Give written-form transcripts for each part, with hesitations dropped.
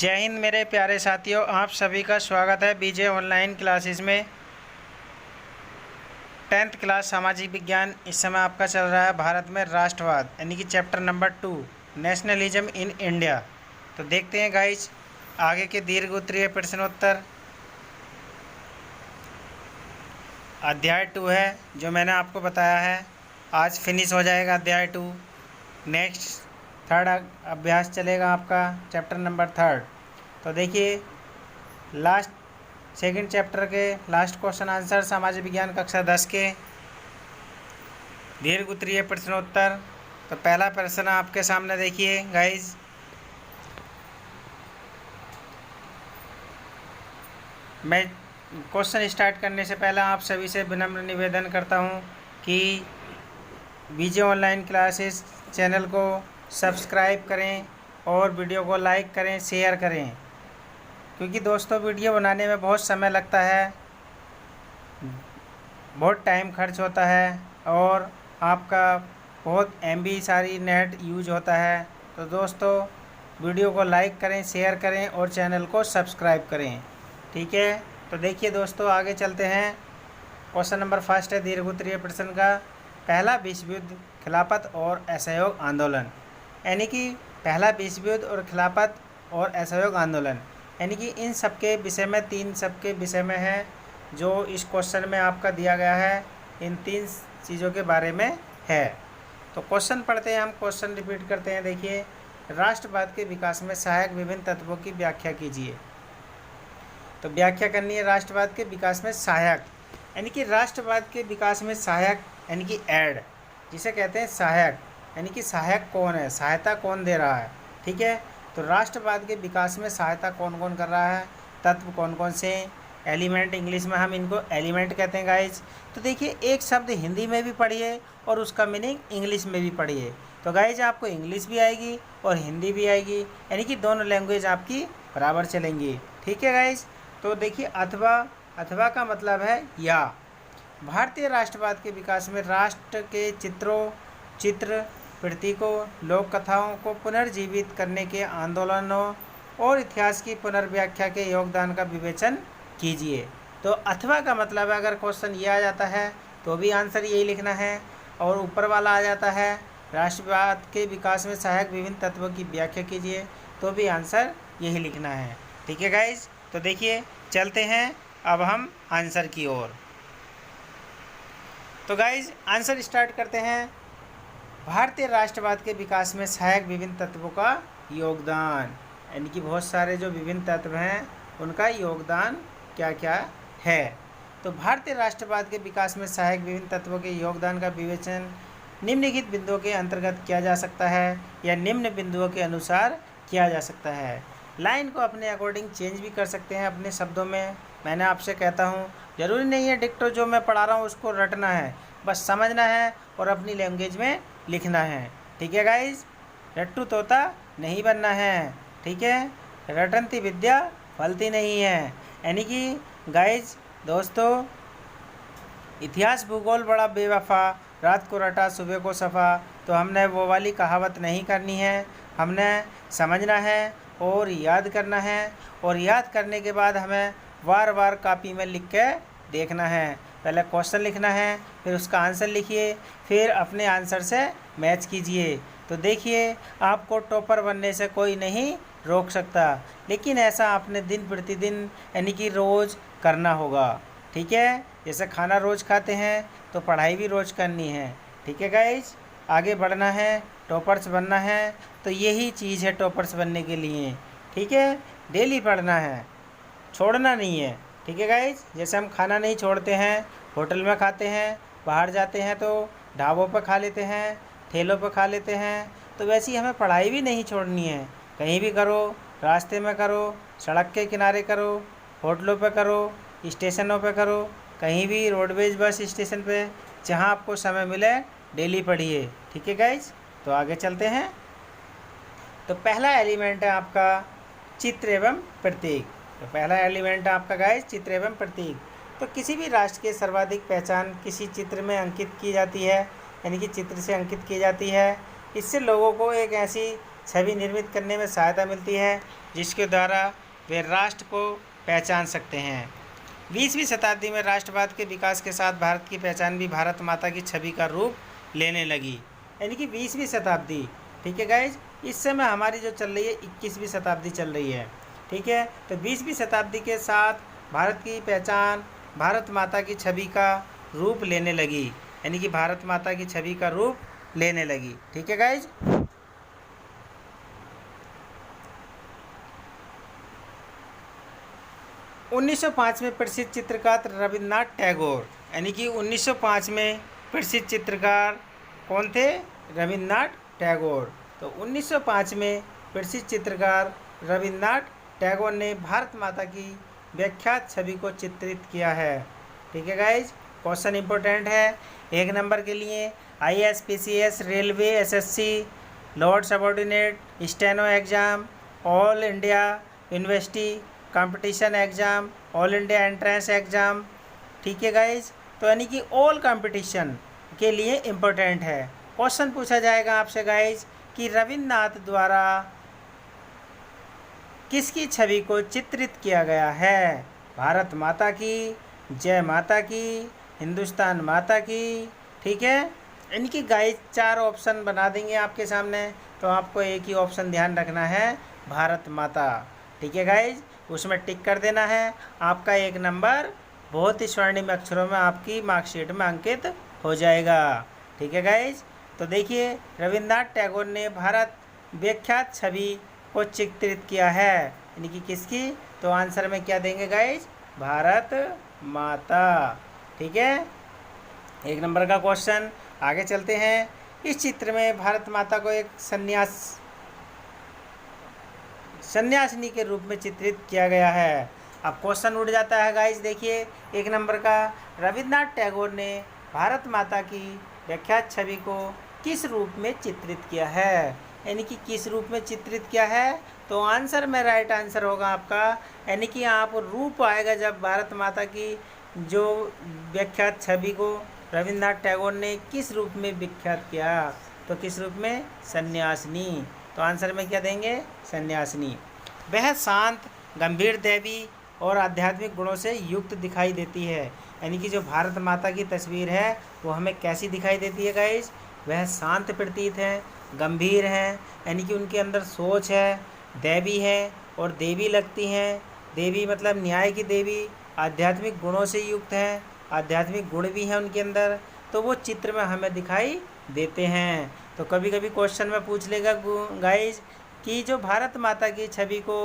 जय हिंद मेरे प्यारे साथियों, आप सभी का स्वागत है बीजे ऑनलाइन क्लासेस में। 10th क्लास सामाजिक विज्ञान इस समय आपका चल रहा है भारत में राष्ट्रवाद यानी कि chapter number 2 nationalism in India. तो देखते हैं गाइज आगे के दीर्घ उत्तरीय प्रश्नोत्तर। अध्याय 2 है जो मैंने आपको बताया है, आज फिनिश हो जाएगा अध्याय 2। नेक्स्ट थर्ड अभ्यास चलेगा आपका चैप्टर नंबर 3। तो देखिए लास्ट सेकंड चैप्टर के लास्ट क्वेश्चन आंसर सामाजिक विज्ञान कक्षा 10 के दीर्घ उत्तरीय प्रश्नोत्तर। तो पहला प्रश्न आपके सामने देखिए गाइज, मैं क्वेश्चन स्टार्ट करने से पहले आप सभी से विनम्र निवेदन करता हूं कि बीजे ऑनलाइन क्लासेस चैनल को सब्सक्राइब करें और वीडियो को लाइक करें, शेयर करें, क्योंकि दोस्तों वीडियो बनाने में बहुत समय लगता है, बहुत टाइम खर्च होता है और आपका बहुत MB सारी नेट यूज होता है। तो दोस्तों वीडियो को लाइक करें, शेयर करें और चैनल को सब्सक्राइब करें, ठीक है। तो देखिए दोस्तों आगे चलते हैं। क्वेश्चन नंबर 1 है दीर्घ उत्तरीय प्रश्न का, पहला विश्व युद्ध, खिलाफत और असहयोग आंदोलन। यानी कि पहला विश्व युद्ध और खिलाफत और असहयोग आंदोलन, यानी कि इन सबके विषय में, तीन सबके विषय में है जो इस क्वेश्चन में आपका दिया गया है, इन तीन चीज़ों के बारे में है। तो क्वेश्चन पढ़ते हैं हम, क्वेश्चन रिपीट करते हैं। देखिए, राष्ट्रवाद के विकास में सहायक विभिन्न तत्वों की व्याख्या कीजिए। तो व्याख्या करनी है राष्ट्रवाद के विकास में सहायक, यानी कि राष्ट्रवाद के विकास में सहायक यानी कि एड, जिसे कहते हैं सहायक, यानी कि सहायक कौन है, सहायता कौन दे रहा है, ठीक है। तो राष्ट्रवाद के विकास में सहायता कौन कौन कर रहा है, तत्व कौन कौन से, एलिमेंट, इंग्लिश में हम इनको एलिमेंट कहते हैं गाइज। तो देखिए एक शब्द हिंदी में भी पढ़िए और उसका मीनिंग इंग्लिश में भी पढ़िए। तो गाइज आपको इंग्लिश भी आएगी और हिंदी भी आएगी, यानी कि दोनों लैंग्वेज आपकी बराबर चलेंगी, ठीक है गाइज। तो देखिए अथवा, अथवा का मतलब है या। भारतीय राष्ट्रवाद के विकास में राष्ट्र के चित्र, प्रतीकों, लोक कथाओं को पुनर्जीवित करने के आंदोलनों और इतिहास की पुनर्व्याख्या के योगदान का विवेचन कीजिए। तो अथवा का मतलब है, अगर क्वेश्चन ये आ जाता है तो भी आंसर यही लिखना है, और ऊपर वाला आ जाता है राष्ट्रवाद के विकास में सहायक विभिन्न तत्वों की व्याख्या कीजिए, तो भी आंसर यही लिखना है, ठीक है गाइज। तो देखिए चलते हैं अब हम आंसर की ओर। तो गाइज आंसर स्टार्ट करते हैं। भारतीय राष्ट्रवाद के विकास में सहायक विभिन्न तत्वों का योगदान, यानी कि बहुत सारे जो विभिन्न तत्व हैं उनका योगदान क्या क्या है। तो भारतीय राष्ट्रवाद के विकास में सहायक विभिन्न तत्वों के योगदान का विवेचन निम्नलिखित बिंदुओं के अंतर्गत किया जा सकता है या निम्न बिंदुओं के अनुसार किया जा सकता है। लाइन को अपने अकॉर्डिंग चेंज भी कर सकते हैं अपने शब्दों में। मैंने आपसे कहता हूँ ज़रूरी नहीं है डिक्टो जो मैं पढ़ा रहा हूँ उसको रटना है, बस समझना है और अपनी लैंग्वेज में लिखना है, ठीक है गाइज। रट्टू तोता नहीं बनना है, ठीक है। रटंती विद्या फलती नहीं है, यानी कि गाइज दोस्तों इतिहास भूगोल बड़ा बेवफा, रात को रटा सुबह को सफ़ा। तो हमने वो वाली कहावत नहीं करनी है, हमने समझना है और याद करना है, और याद करने के बाद हमें बार बार कॉपी में लिख के देखना है। पहले क्वेश्चन लिखना है, फिर उसका आंसर लिखिए, फिर अपने आंसर से मैच कीजिए। तो देखिए आपको टॉपर बनने से कोई नहीं रोक सकता, लेकिन ऐसा आपने दिन प्रतिदिन यानी कि रोज़ करना होगा, ठीक है। जैसे खाना रोज़ खाते हैं तो पढ़ाई भी रोज़ करनी है, ठीक है गाइज। आगे बढ़ना है, टॉपर्स बनना है, तो यही चीज़ है टॉपर्स बनने के लिए, ठीक है। डेली पढ़ना है, छोड़ना नहीं है, ठीक है गाइज। जैसे हम खाना नहीं छोड़ते हैं, होटल में खाते हैं, बाहर जाते हैं तो ढाबों पर खा लेते हैं, ठेलों पर खा लेते हैं, तो वैसे ही हमें पढ़ाई भी नहीं छोड़नी है। कहीं भी करो, रास्ते में करो, सड़क के किनारे करो, होटलों पर करो, स्टेशनों पर करो, कहीं भी रोडवेज बस स्टेशन पे, जहाँ आपको समय मिले डेली पढ़िए, ठीक है गाइज। तो आगे चलते हैं। तो पहला एलिमेंट है आपका चित्र एवं प्रतीक। तो पहला एलिमेंट है आपका गाइज चित्र एवं प्रतीक। तो किसी भी राष्ट्र की सर्वाधिक पहचान किसी चित्र में अंकित की जाती है, यानी कि चित्र से अंकित की जाती है। इससे लोगों को एक ऐसी छवि निर्मित करने में सहायता मिलती है, जिसके द्वारा वे राष्ट्र को पहचान सकते हैं। 20वीं शताब्दी में राष्ट्रवाद के विकास के साथ भारत की पहचान भी भारत माता की छवि का रूप लेने लगी। यानी कि 20वीं शताब्दी, ठीक है गाइज, इस समय हमारी जो चल रही है 21वीं शताब्दी चल रही है, ठीक है। तो 20वीं शताब्दी के साथ भारत की पहचान भारत माता की छवि का रूप लेने लगी, यानी कि भारत माता की छवि का रूप लेने लगी, ठीक है गाइज। उन्नीस में प्रसिद्ध चित्रकार रविन्द्रनाथ टैगोर, यानी कि 1905 में प्रसिद्ध चित्रकार कौन थे? रविन्द्रनाथ टैगोर। तो 1905 में प्रसिद्ध चित्रकार रविन्द्रनाथ टैगोर ने भारत माता की व्याख्यात छवि को चित्रित किया है, ठीक है गाइज। क्वेश्चन इंपॉर्टेंट है 1 नंबर के लिए। IAS, PCS, railway, SSC, Lord subordinate, steno exam, all India university competition exam, all India entrance exam, ठीक है गाइज। तो यानी कि ऑल कंपटीशन के लिए इम्पोर्टेंट है। क्वेश्चन पूछा जाएगा आपसे गाइज कि रविन्द्रनाथ द्वारा किसकी छवि को चित्रित किया गया है? भारत माता की, जय माता की, हिंदुस्तान माता की, ठीक है। इनकी गाइज 4 ऑप्शन बना देंगे आपके सामने, तो आपको एक ही ऑप्शन ध्यान रखना है, भारत माता, ठीक है गाइज। उसमें टिक कर देना है, आपका 1 नंबर बहुत ही स्वर्णिम अक्षरों में आपकी मार्कशीट में अंकित हो जाएगा, ठीक है गाइज। तो देखिए रविन्द्रनाथ टैगोर ने भारत व्याख्यात छवि को चित्रित किया है, यानी कि किसकी? तो आंसर में क्या देंगे गाइज? भारत माता, ठीक है। 1 नंबर का क्वेश्चन। आगे चलते हैं। इस चित्र में भारत माता को एक सन्यासिनी के रूप में चित्रित किया गया है। अब क्वेश्चन उठ जाता है गाइज, देखिए 1 नंबर का, रविन्द्रनाथ टैगोर ने भारत माता की व्याख्यात छवि को किस रूप में चित्रित किया है? यानी कि किस रूप में चित्रित किया है? तो आंसर में राइट आंसर होगा आपका, यानी कि आप रूप आएगा जब भारत माता की जो व्याख्यात छवि को रविन्द्रनाथ टैगोर ने किस रूप में विख्यात किया, तो किस रूप में? सन्यासिनी। तो आंसर में क्या देंगे? सन्यासिनी। वह शांत, गंभीर, दैवी और आध्यात्मिक गुणों से युक्त दिखाई देती है। यानी कि जो भारत माता की तस्वीर है वो हमें कैसी दिखाई देती है गाइज? वह शांत प्रतीत है, गंभीर हैं, यानी कि उनके अंदर सोच है, दैवी है और देवी लगती हैं। देवी मतलब न्याय की देवी, आध्यात्मिक गुणों से युक्त हैं, आध्यात्मिक गुण भी हैं उनके अंदर, तो वो चित्र में हमें दिखाई देते हैं। तो कभी कभी क्वेश्चन में पूछ लेगा गाइज कि जो भारत माता की छवि को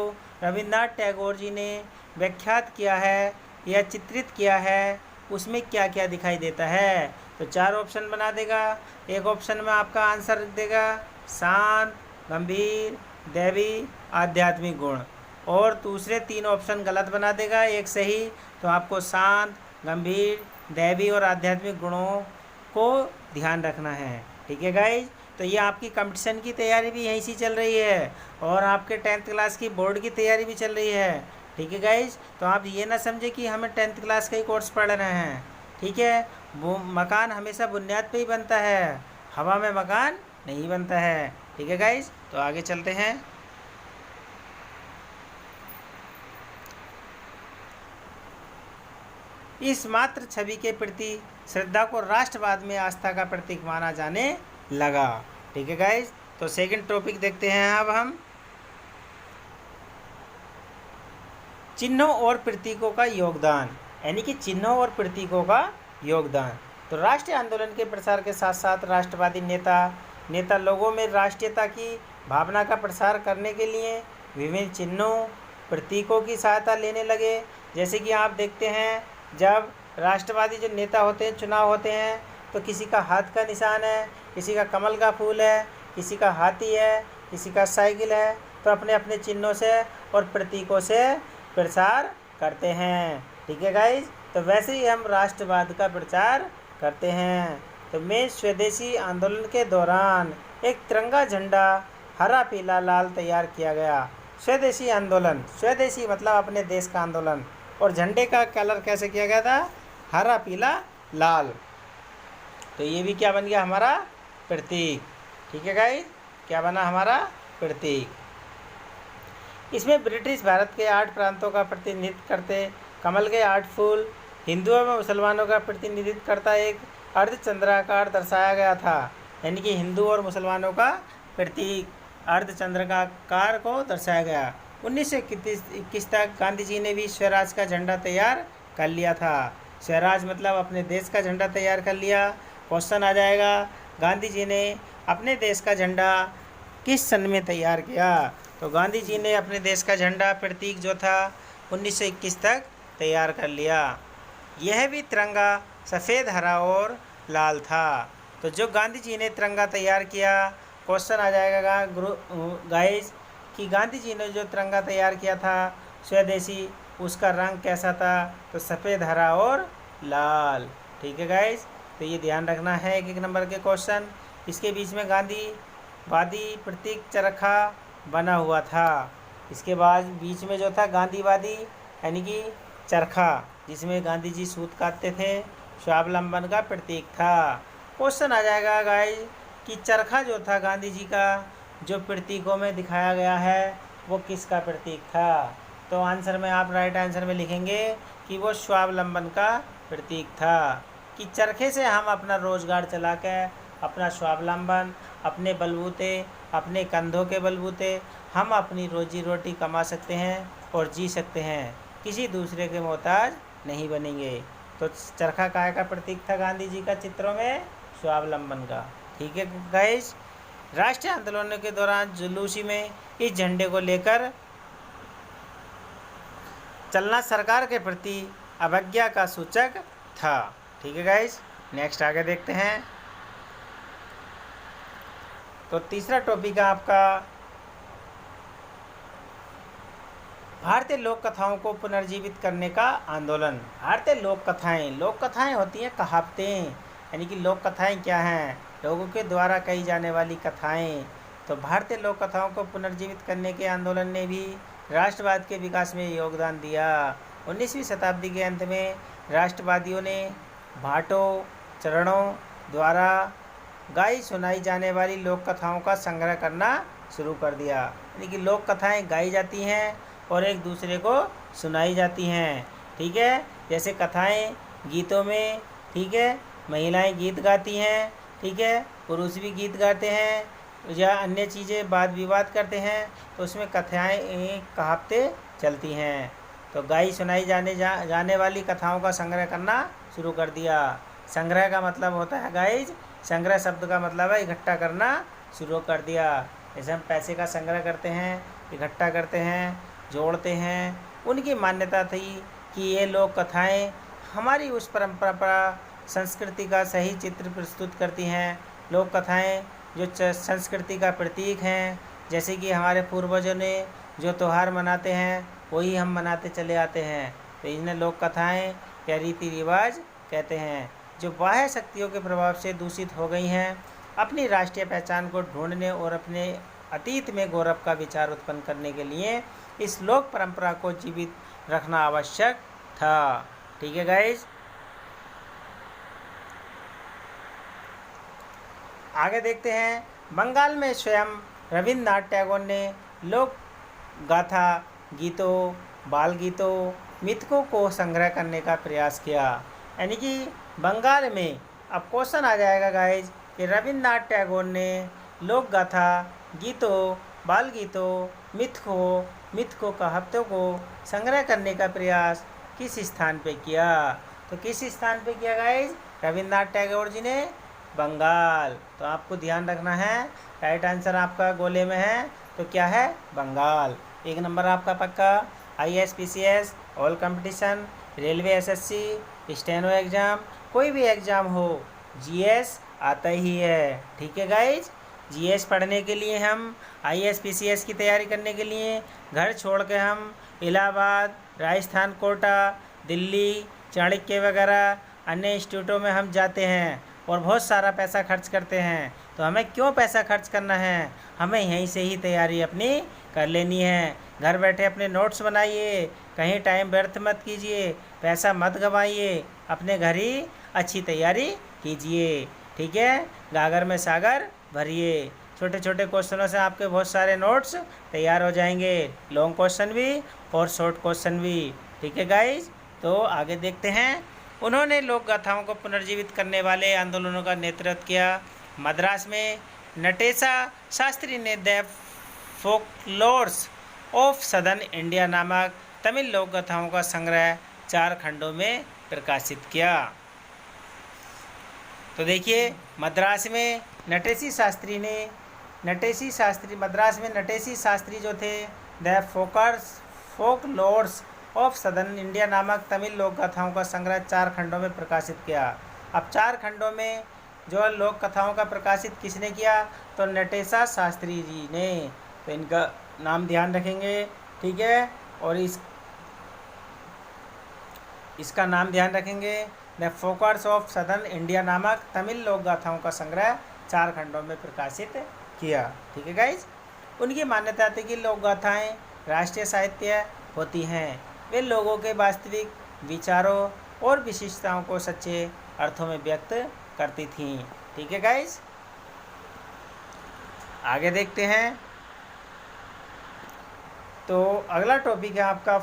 रविन्द्रनाथ टैगोर जी ने व्याख्यात किया है या चित्रित किया है, उसमें क्या क्या दिखाई देता है? तो 4 ऑप्शन बना देगा। एक ऑप्शन में आपका आंसर देगा शांत, गंभीर, दैवी, आध्यात्मिक गुण, और दूसरे 3 ऑप्शन गलत बना देगा, एक सही। तो आपको शांत, गंभीर, दैवी और आध्यात्मिक गुणों को ध्यान रखना है, ठीक है गाइज। तो ये आपकी कंपटीशन की तैयारी भी यहीं से चल रही है और आपके 10th क्लास की बोर्ड की तैयारी भी चल रही है, ठीक है गाइज। तो आप ये ना समझे कि हमें 10th क्लास का ही कोर्स पढ़ रहे हैं, ठीक है। वो मकान हमेशा बुनियाद पे ही बनता है, हवा में मकान नहीं बनता है, ठीक है गाइज। तो आगे चलते हैं। इस मात्र छवि के प्रति श्रद्धा को राष्ट्रवाद में आस्था का प्रतीक माना जाने लगा, ठीक है गाइज। तो सेकंड टॉपिक देखते हैं अब हम, चिन्हों और प्रतीकों का योगदान, यानी कि चिन्हों और प्रतीकों का योगदान। तो राष्ट्रीय आंदोलन के प्रसार के साथ साथ राष्ट्रवादी नेता लोगों में राष्ट्रीयता की भावना का प्रसार करने के लिए विभिन्न चिन्हों, प्रतीकों की सहायता लेने लगे। जैसे कि आप देखते हैं जब राष्ट्रवादी जो नेता होते हैं, चुनाव होते हैं, तो किसी का हाथ का निशान है, किसी का कमल का फूल है, किसी का हाथी है, किसी का साइकिल है, तो अपने अपने चिन्हों से और प्रतीकों से प्रचार करते हैं, ठीक है गाइज। तो वैसे ही हम राष्ट्रवाद का प्रचार करते हैं। तो में स्वदेशी आंदोलन के दौरान एक तिरंगा झंडा हरा पीला लाल तैयार किया गया। स्वदेशी आंदोलन, स्वदेशी मतलब अपने देश का आंदोलन, और झंडे का कलर कैसे किया गया था? हरा पीला लाल। तो ये भी क्या बन गया? हमारा प्रतीक, ठीक है गाइस। क्या बना? हमारा प्रतीक। इसमें ब्रिटिश भारत के 8 प्रांतों का प्रतिनिधित्व करते कमल के 8 फूल, हिंदुओं व मुसलमानों का प्रतिनिधित्व करता एक अर्धचंद्राकार दर्शाया गया था। यानी कि हिंदू और मुसलमानों का प्रतीक अर्धचंद्राकार को दर्शाया गया। 1921 तक गांधी जी ने भी स्वराज का झंडा तैयार कर लिया था। स्वराज मतलब अपने देश का झंडा तैयार कर लिया। क्वेश्चन आ जाएगा, गांधी जी ने अपने देश का झंडा किस सन में तैयार किया? तो गांधी जी ने अपने देश का झंडा प्रतीक जो था 1921 तक तैयार कर लिया। यह भी तिरंगा सफ़ेद, हरा और लाल था। तो जो गांधी जी ने तिरंगा तैयार किया, क्वेश्चन आ जाएगा गाइस कि गांधी जी ने जो तिरंगा तैयार किया था स्वदेशी, उसका रंग कैसा था? तो सफ़ेद, हरा और लाल। ठीक है गाइस, तो ये ध्यान रखना है एक नंबर के क्वेश्चन। इसके बीच में गांधीवादी प्रतीक चरखा बना हुआ था। इसके बाद बीच में जो था गांधीवादी यानी कि चरखा, जिसमें गांधी जी सूत काटते थे, स्वावलंबन का प्रतीक था। क्वेश्चन आ जाएगा गाइस कि चरखा जो था गांधी जी का, जो प्रतीकों में दिखाया गया है, वो किसका प्रतीक था? तो आंसर में आप राइट आंसर में लिखेंगे कि वो स्वावलंबन का प्रतीक था, कि चरखे से हम अपना रोजगार चला के अपना स्वावलंबन, अपने बलबूते, अपने कंधों के बलबूते हम अपनी रोजी रोटी कमा सकते हैं और जी सकते हैं, किसी दूसरे के मोहताज नहीं बनेंगे। तो चरखा काय का प्रतीक था गांधी जी का चित्रों में? स्वावलंबन का। ठीक है गाइस, राष्ट्रीय आंदोलनों के दौरान जुलूसी में इस झंडे को लेकर चलना सरकार के प्रति अवज्ञा का सूचक था। ठीक है गाइस, नेक्स्ट आगे देखते हैं। तो तीसरा टॉपिक है आपका भारतीय लोक कथाओं को पुनर्जीवित करने का आंदोलन। भारतीय लोक कथाएं होती हैं कहावतें, यानी कि लोक कथाएं क्या हैं? लोगों के द्वारा कही जाने वाली कथाएं। तो भारतीय लोक कथाओं को पुनर्जीवित करने के आंदोलन ने भी राष्ट्रवाद के विकास में योगदान दिया। 19वीं शताब्दी के अंत में राष्ट्रवादियों ने भाटों, चरणों द्वारा गाई सुनाई जाने वाली लोक कथाओं का संग्रह करना शुरू कर दिया। यानी कि लोक कथाएं गाई जाती हैं और एक दूसरे को सुनाई जाती हैं। ठीक है, जैसे कथाएं गीतों में, ठीक है, महिलाएं गीत गाती हैं, ठीक है, पुरुष भी गीत गाते हैं या अन्य चीज़ें वाद विवाद करते हैं, तो उसमें कथाएं कहावतें चलती हैं। तो गाई सुनाई जाने वाली कथाओं का संग्रह करना शुरू कर दिया। संग्रह का मतलब होता है गाइज, संग्रह शब्द का मतलब है इकट्ठा करना शुरू कर दिया। जैसे हम पैसे का संग्रह करते हैं, इकट्ठा करते हैं, जोड़ते हैं। उनकी मान्यता थी कि ये लोक कथाएं हमारी उस परंपरा संस्कृति का सही चित्र प्रस्तुत करती हैं। लोक कथाएं जो संस्कृति का प्रतीक हैं, जैसे कि हमारे पूर्वजों ने जो त्यौहार मनाते हैं वही हम मनाते चले आते हैं, तो इन्हें लोक कथाएं या रीति रिवाज कहते हैं, जो बाह्य शक्तियों के प्रभाव से दूषित हो गई हैं। अपनी राष्ट्रीय पहचान को ढूंढने और अपने अतीत में गौरव का विचार उत्पन्न करने के लिए इस लोक परंपरा को जीवित रखना आवश्यक था। ठीक है गाइज, आगे देखते हैं। बंगाल में स्वयं रविन्द्रनाथ टैगोर ने लोक गाथा, गीतों, बाल गीतों, मिथकों को संग्रह करने का प्रयास किया। यानी कि बंगाल में, अब क्वेश्चन आ जाएगा गाइज कि रविन्द्रनाथ टैगोर ने लोक गाथा, गीतों, बाल गीतों, मिथकों कहावतों को संग्रह करने का प्रयास किस स्थान पे किया? तो किस स्थान पे किया गाइज? रविन्द्रनाथ टैगोर जी ने बंगाल। तो आपको ध्यान रखना है, राइट आंसर आपका गोले में है, तो क्या है? बंगाल। एक नंबर आपका पक्का। IAS PCS all competition, railway SSC, steno exam, कोई भी एग्ज़ाम हो, GS आता ही है। ठीक है गाइज, GS पढ़ने के लिए हम IAS PCS की तैयारी करने के लिए घर छोड़ के हम इलाहाबाद, राजस्थान, कोटा, दिल्ली, चाणक्य वगैरह अन्य इंस्टीट्यूटों में हम जाते हैं और बहुत सारा पैसा खर्च करते हैं। तो हमें क्यों पैसा खर्च करना है? हमें यहीं से ही तैयारी अपनी कर लेनी है। घर बैठे अपने नोट्स बनाइए, कहीं टाइम व्यर्थ मत कीजिए, पैसा मत गंवाइए, अपने घर ही अच्छी तैयारी कीजिए। ठीक है, गागर में सागर भरिए। छोटे छोटे क्वेश्चनों से आपके बहुत सारे नोट्स तैयार हो जाएंगे, लॉन्ग क्वेश्चन भी और शॉर्ट क्वेश्चन भी। ठीक है गाइज, तो आगे देखते हैं। उन्होंने लोक गाथाओं को पुनर्जीवित करने वाले आंदोलनों का नेतृत्व किया। मद्रास में नटेशा शास्त्री ने the folklores of southern India नामक तमिल लोक गाथाओं का संग्रह 4 खंडों में प्रकाशित किया। तो देखिए, मद्रास में मद्रास में नटेशी शास्त्री जो थे the folklores of southern India नामक तमिल लोक कथाओं का संग्रह 4 खंडों में प्रकाशित किया। अब 4 खंडों में जो लोक कथाओं का प्रकाशित किसने किया? तो नटेशा शास्त्री जी ने। तो इनका नाम ध्यान रखेंगे, ठीक है, और इसका नाम ध्यान रखेंगे। The focus of southern India नामक तमिल लोक गाथाओं का संग्रह 4 खंडों में प्रकाशित किया। ठीक है गाइज, उनकी मान्यता थी कि लोक गाथाएँ राष्ट्रीय साहित्य होती हैं। वे लोगों के वास्तविक विचारों और विशिष्टताओं को सच्चे अर्थों में व्यक्त करती थीं। ठीक है गाइज, आगे देखते हैं। तो अगला टॉपिक है आपका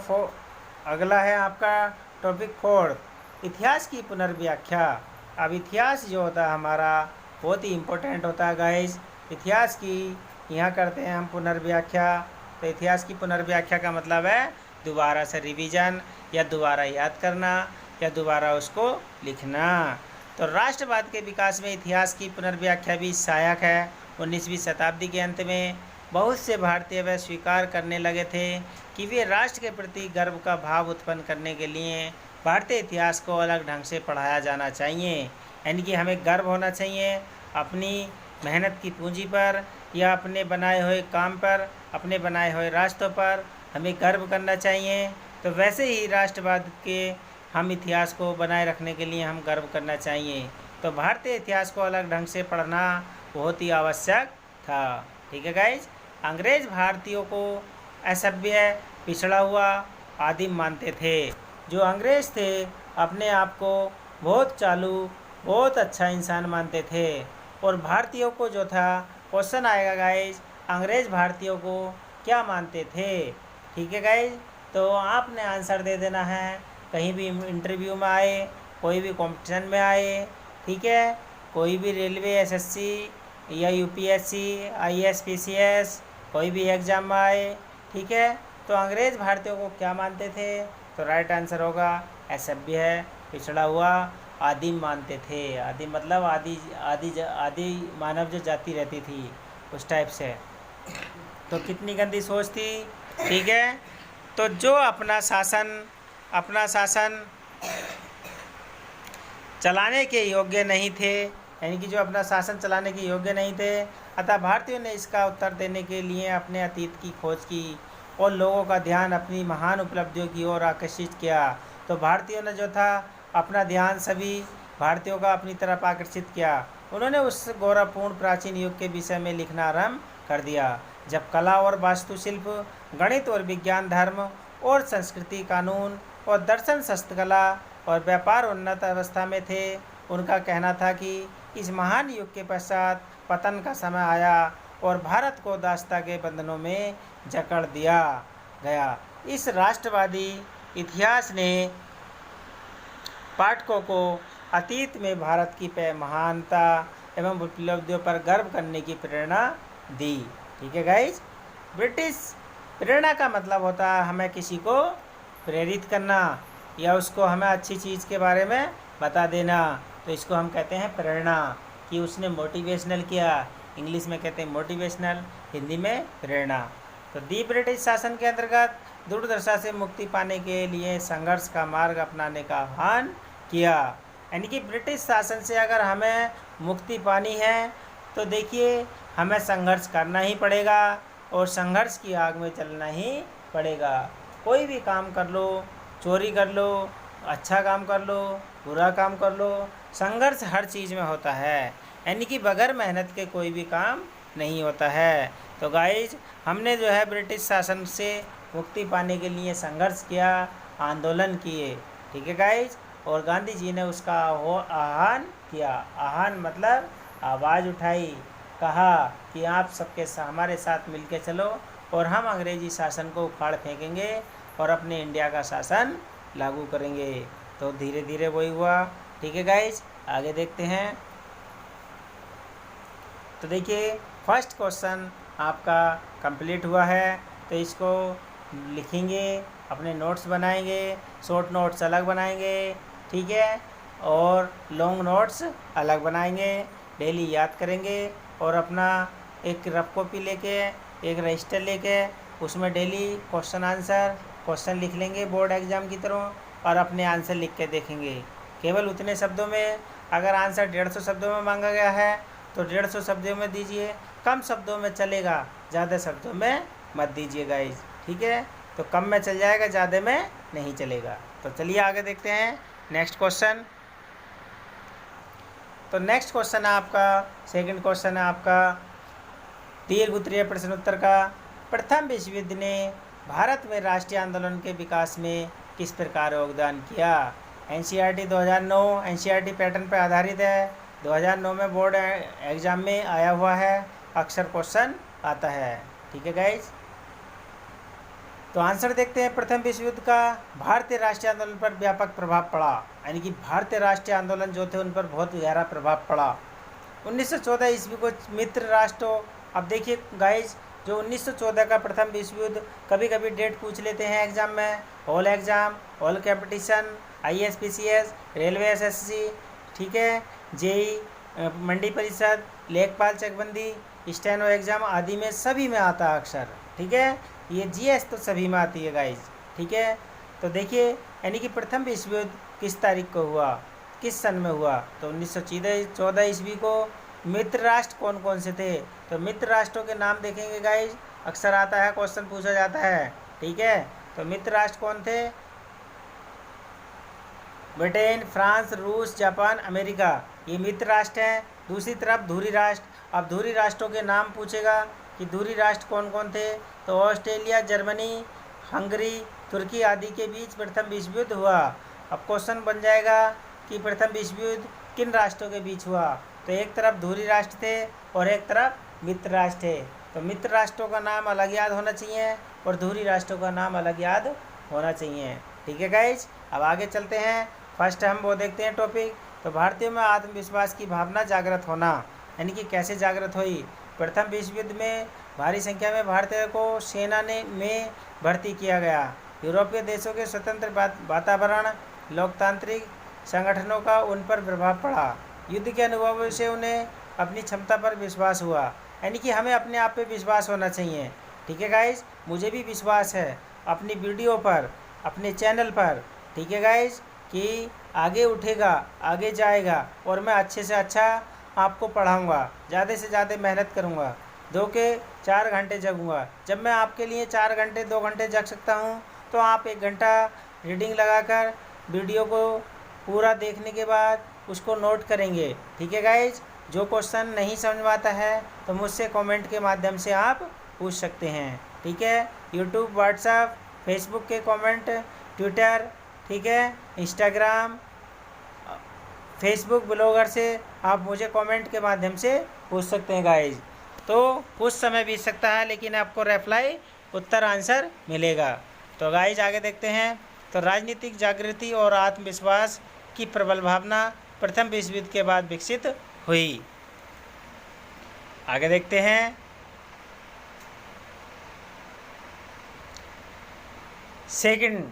टॉपिक 4, इतिहास की पुनर्व्याख्या। अब इतिहास जो होता है हमारा बहुत ही इम्पोर्टेंट होता है गाइज। इतिहास की यहाँ करते हैं हम पुनर्व्याख्या। तो इतिहास की पुनर्व्याख्या का मतलब है दोबारा से रिवीजन, या दोबारा याद करना, या दोबारा उसको लिखना। तो राष्ट्रवाद के विकास में इतिहास की पुनर्व्याख्या भी सहायक है। 19वीं शताब्दी के अंत में बहुत से भारतीय वह स्वीकार करने लगे थे कि वे राष्ट्र के प्रति गर्व का भाव उत्पन्न करने के लिए भारतीय इतिहास को अलग ढंग से पढ़ाया जाना चाहिए। यानी कि हमें गर्व होना चाहिए अपनी मेहनत की पूंजी पर, या अपने बनाए हुए काम पर, अपने बनाए हुए रास्तों पर हमें गर्व करना चाहिए। तो वैसे ही राष्ट्रवाद के हम इतिहास को बनाए रखने के लिए हम गर्व करना चाहिए। तो भारतीय इतिहास को अलग ढंग से पढ़ना बहुत ही आवश्यक था। ठीक है गाइज, अंग्रेज भारतीयों को असभ्य, पिछड़ा हुआ, आदिम मानते थे। जो अंग्रेज थे अपने आप को बहुत चालू, बहुत अच्छा इंसान मानते थे। और भारतीयों को जो था, क्वेश्चन आएगा गाइज, अंग्रेज भारतीयों को क्या मानते थे? ठीक है गाइज, तो आपने आंसर दे देना है, कहीं भी इंटरव्यू में आए, कोई भी कंपटीशन में आए, ठीक है, कोई भी रेलवे एसएससी या यूपीएससी, आईएएस, पीसीएस, कोई भी एग्ज़ाम में आए, ठीक है। तो अंग्रेज़ भारतीयों को क्या मानते थे? तो राइट आंसर होगा असभ्य है, पिछड़ा हुआ, आदिम मानते थे। आदिम मतलब आदि मानव जो जाति रहती थी उस टाइप से। तो कितनी गंदी सोच थी। ठीक है, तो जो अपना शासन चलाने के योग्य नहीं थे, यानी कि जो अपना शासन चलाने के योग्य नहीं थे, अतः भारतीयों ने इसका उत्तर देने के लिए अपने अतीत की खोज की और लोगों का ध्यान अपनी महान उपलब्धियों की ओर आकर्षित किया। तो भारतीयों ने जो था अपना ध्यान सभी भारतीयों का अपनी तरफ आकर्षित किया। उन्होंने उस गौरवपूर्ण प्राचीन युग के विषय में लिखना आरंभ कर दिया, जब कला और वास्तुशिल्प, गणित और विज्ञान, धर्म और संस्कृति, कानून और दर्शन, शस्त्रकला और व्यापार उन्नत अवस्था में थे। उनका कहना था कि इस महान युग के पश्चात पतन का समय आया और भारत को दासता के बंधनों में जकड़ दिया गया। इस राष्ट्रवादी इतिहास ने पाठकों को अतीत में भारत की महानता एवं उपलब्धियों पर गर्व करने की प्रेरणा दी। ठीक है गाइज, ब्रिटिश प्रेरणा का मतलब होता है हमें किसी को प्रेरित करना या उसको हमें अच्छी चीज़ के बारे में बता देना। तो इसको हम कहते हैं प्रेरणा, कि उसने मोटिवेशनल किया। इंग्लिश में कहते हैं मोटिवेशनल, हिंदी में प्रेरणा। तो दी ब्रिटिश शासन के अंतर्गत दुर्दशा से मुक्ति पाने के लिए संघर्ष का मार्ग अपनाने का आह्वान किया। यानी कि ब्रिटिश शासन से अगर हमें मुक्ति पानी है तो देखिए हमें संघर्ष करना ही पड़ेगा और संघर्ष की आग में चलना ही पड़ेगा। कोई भी काम कर लो, चोरी कर लो, अच्छा काम कर लो, बुरा काम कर लो, संघर्ष हर चीज़ में होता है। यानी कि बगैर मेहनत के कोई भी काम नहीं होता है। तो गाइज, हमने जो है ब्रिटिश शासन से मुक्ति पाने के लिए संघर्ष किया, आंदोलन किए। ठीक है गाइज, और गांधी जी ने उसका आह्वान किया। आह्वान मतलब आवाज़ उठाई, कहा कि आप सबके हमारे साथ मिलके चलो और हम अंग्रेजी शासन को उखाड़ फेंकेंगे और अपने इंडिया का शासन लागू करेंगे। तो धीरे धीरे वही हुआ। ठीक है गाइज, आगे देखते हैं। तो देखिए फर्स्ट क्वेश्चन आपका कंप्लीट हुआ है, तो इसको लिखेंगे, अपने नोट्स बनाएंगे, शॉर्ट नोट्स अलग बनाएंगे, ठीक है, और लॉन्ग नोट्स अलग बनाएंगे, डेली याद करेंगे और अपना एक रफ कॉपी लेके, एक रजिस्टर लेके उसमें डेली क्वेश्चन लिख लेंगे बोर्ड एग्ज़ाम की तरह और अपने आंसर लिख के देखेंगे। केवल उतने शब्दों में, अगर आंसर 150 शब्दों में मांगा गया है तो 150 शब्दों में दीजिए, कम शब्दों में चलेगा, ज़्यादा शब्दों में मत दीजिए गाइज, ठीक है। तो कम में चल जाएगा, ज़्यादा में नहीं चलेगा। तो चलिए आगे देखते हैं नेक्स्ट क्वेश्चन। तो नेक्स्ट क्वेश्चन है आपका, सेकंड क्वेश्चन है आपका दीर्घ उत्तरीय प्रश्न उत्तर का। प्रथम विश्व युद्ध ने भारत में राष्ट्रीय आंदोलन के विकास में किस प्रकार योगदान किया? एनसीईआरटी 2009 एनसीईआरटी पैटर्न पर आधारित है, 2009 में बोर्ड एग्जाम में आया हुआ है, अक्सर क्वेश्चन आता है, ठीक है गाइज। तो आंसर देखते हैं। प्रथम विश्व युद्ध का भारतीय राष्ट्रीय आंदोलन पर व्यापक प्रभाव पड़ा, यानी कि भारतीय राष्ट्रीय आंदोलन जो थे उन पर बहुत गहरा प्रभाव पड़ा। 1914 ईस्वी को मित्र राष्ट्रों, अब देखिए गाइज, जो 1914 का प्रथम विश्व युद्ध, कभी कभी डेट पूछ लेते हैं एग्जाम में, all exam, all competition, ISPCS, railway SSC, ठीक है, जेई, मंडी परिषद, लेखपाल चकबंदी, स्टेनो एग्जाम आदि में सभी में आता है अक्सर, ठीक है। ये GS तो सभी में आती है गाइज, ठीक है। तो देखिए, यानी कि प्रथम विश्व युद्ध किस तारीख को हुआ, किस सन में हुआ? तो 1914 ईस्वी को। मित्र राष्ट्र कौन कौन से थे? तो मित्र राष्ट्रों के नाम देखेंगे गाइज, अक्सर आता है, क्वेश्चन पूछा जाता है, ठीक है। तो मित्र राष्ट्र कौन थे? ब्रिटेन, फ्रांस, रूस, जापान, अमेरिका, ये मित्र राष्ट्र हैं। दूसरी तरफ धुरी राष्ट्र, अब धुरी राष्ट्रों के नाम पूछेगा कि धुरी राष्ट्र कौन कौन थे? तो ऑस्ट्रेलिया, जर्मनी, हंगरी, तुर्की आदि के बीच प्रथम विश्व युद्ध हुआ। अब क्वेश्चन बन जाएगा कि प्रथम विश्व युद्ध किन राष्ट्रों के बीच हुआ? तो एक तरफ धुरी राष्ट्र थे और एक तरफ मित्र राष्ट्र थे। तो मित्र राष्ट्रों का नाम अलग याद होना चाहिए और धुरी राष्ट्रों का नाम अलग याद होना चाहिए, ठीक है गाइज। अब आगे चलते हैं। फर्स्ट हम वो देखते हैं टॉपिक। तो भारतीयों में आत्मविश्वास की भावना जागृत होना, यानी कि कैसे जागृत हुई? प्रथम विश्व युद्ध में भारी संख्या में भारतीयों को सेना में भर्ती किया गया। यूरोपीय देशों के स्वतंत्र वातावरण, लोकतांत्रिक संगठनों का उन पर प्रभाव पड़ा। युद्ध के अनुभवों से उन्हें अपनी क्षमता पर विश्वास हुआ, यानी कि हमें अपने आप पे विश्वास होना चाहिए, ठीक है गाइज। मुझे भी विश्वास है अपनी वीडियो पर, अपने चैनल पर, ठीक है गाइज, कि आगे उठेगा, आगे जाएगा और मैं अच्छे से अच्छा आपको पढ़ाऊँगा, ज़्यादा से ज़्यादा मेहनत करूँगा, 2 के 4 घंटे जगूँगा। जब मैं आपके लिए 4 घंटे 2 घंटे जग सकता हूँ, तो आप 1 घंटा रीडिंग लगाकर वीडियो को पूरा देखने के बाद उसको नोट करेंगे, ठीक है गाइज। जो क्वेश्चन नहीं समझ में आता है तो मुझसे कमेंट के माध्यम से आप पूछ सकते हैं, ठीक है। यूट्यूब, व्हाट्सएप, फेसबुक के कमेंट, ट्विटर, ठीक है, इंस्टाग्राम, फेसबुक ब्लॉगर से आप मुझे कमेंट के माध्यम से पूछ सकते हैं गाइज। तो कुछ समय बीत सकता है लेकिन आपको रिप्लाई, उत्तर, आंसर मिलेगा। तो गाइज आगे देखते हैं। तो राजनीतिक जागृति और आत्मविश्वास की प्रबल भावना प्रथम विश्व युद्ध के बाद विकसित हुई। आगे देखते हैं। सेकंड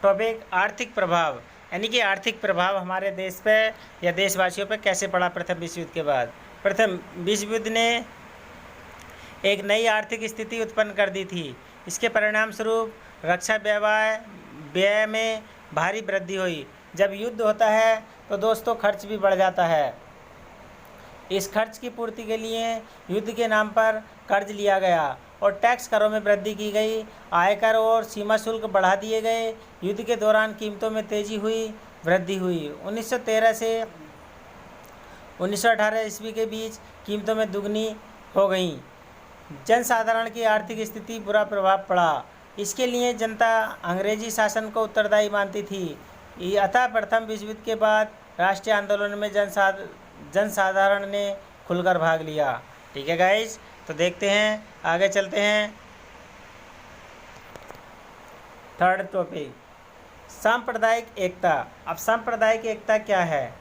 टॉपिक, आर्थिक प्रभाव, यानी कि आर्थिक प्रभाव हमारे देश पे या देशवासियों पे कैसे पड़ा प्रथम विश्व युद्ध के बाद। प्रथम विश्व युद्ध ने एक नई आर्थिक स्थिति उत्पन्न कर दी थी। इसके परिणाम स्वरूप रक्षा व्यय में भारी वृद्धि हुई। जब युद्ध होता है तो दोस्तों खर्च भी बढ़ जाता है। इस खर्च की पूर्ति के लिए युद्ध के नाम पर कर्ज लिया गया और टैक्स करों में वृद्धि की गई। आयकर और सीमा शुल्क बढ़ा दिए गए। युद्ध के दौरान कीमतों में वृद्धि हुई। 1913 से 1918 ईस्वी के बीच कीमतों में दुगनी हो गई। जनसाधारण की आर्थिक स्थिति बुरा प्रभाव पड़ा। इसके लिए जनता अंग्रेजी शासन को उत्तरदायी मानती थी। अतः प्रथम विश्व युद्ध के बाद राष्ट्रीय आंदोलन में जनसाधारण ने खुलकर भाग लिया। ठीक है गाइज, तो देखते हैं, आगे चलते हैं। थर्ड टॉपिक, सांप्रदायिक एकता। अब सांप्रदायिक एकता क्या है?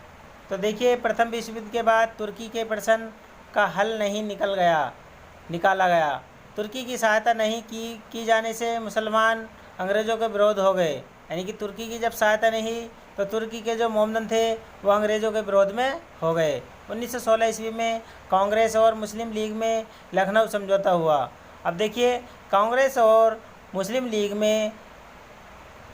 तो देखिए, प्रथम विश्व युद्ध के बाद तुर्की के प्रश्न का हल नहीं निकाला गया। तुर्की की सहायता नहीं की जाने से मुसलमान अंग्रेज़ों के विरोध हो गए। यानी कि तुर्की की जब सहायता नहीं तो तुर्की के जो मोमदन थे वो अंग्रेज़ों के विरोध में हो गए। 1916 ईस्वी में कांग्रेस और मुस्लिम लीग में लखनऊ समझौता हुआ। अब देखिए, कांग्रेस और मुस्लिम लीग में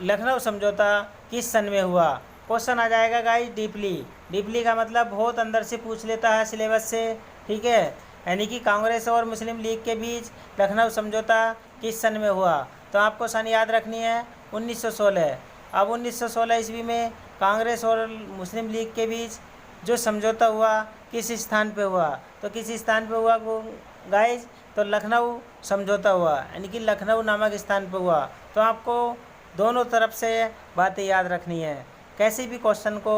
लखनऊ समझौता किस सन में हुआ? क्वेश्चन आ जाएगा गाइस डीपली का मतलब बहुत अंदर से पूछ लेता है सिलेबस से। ठीक है, यानी कि कांग्रेस और मुस्लिम लीग के बीच लखनऊ समझौता किस सन में हुआ? तो आपको सन याद रखनी है 1916। अब 1916 ईस्वी में कांग्रेस और मुस्लिम लीग के बीच जो समझौता हुआ किस स्थान पे हुआ? तो किस स्थान पे हुआ गाइज? तो लखनऊ समझौता हुआ, यानी कि लखनऊ नामक स्थान पे हुआ। तो आपको दोनों तरफ से बातें याद रखनी है। कैसे भी क्वेश्चन को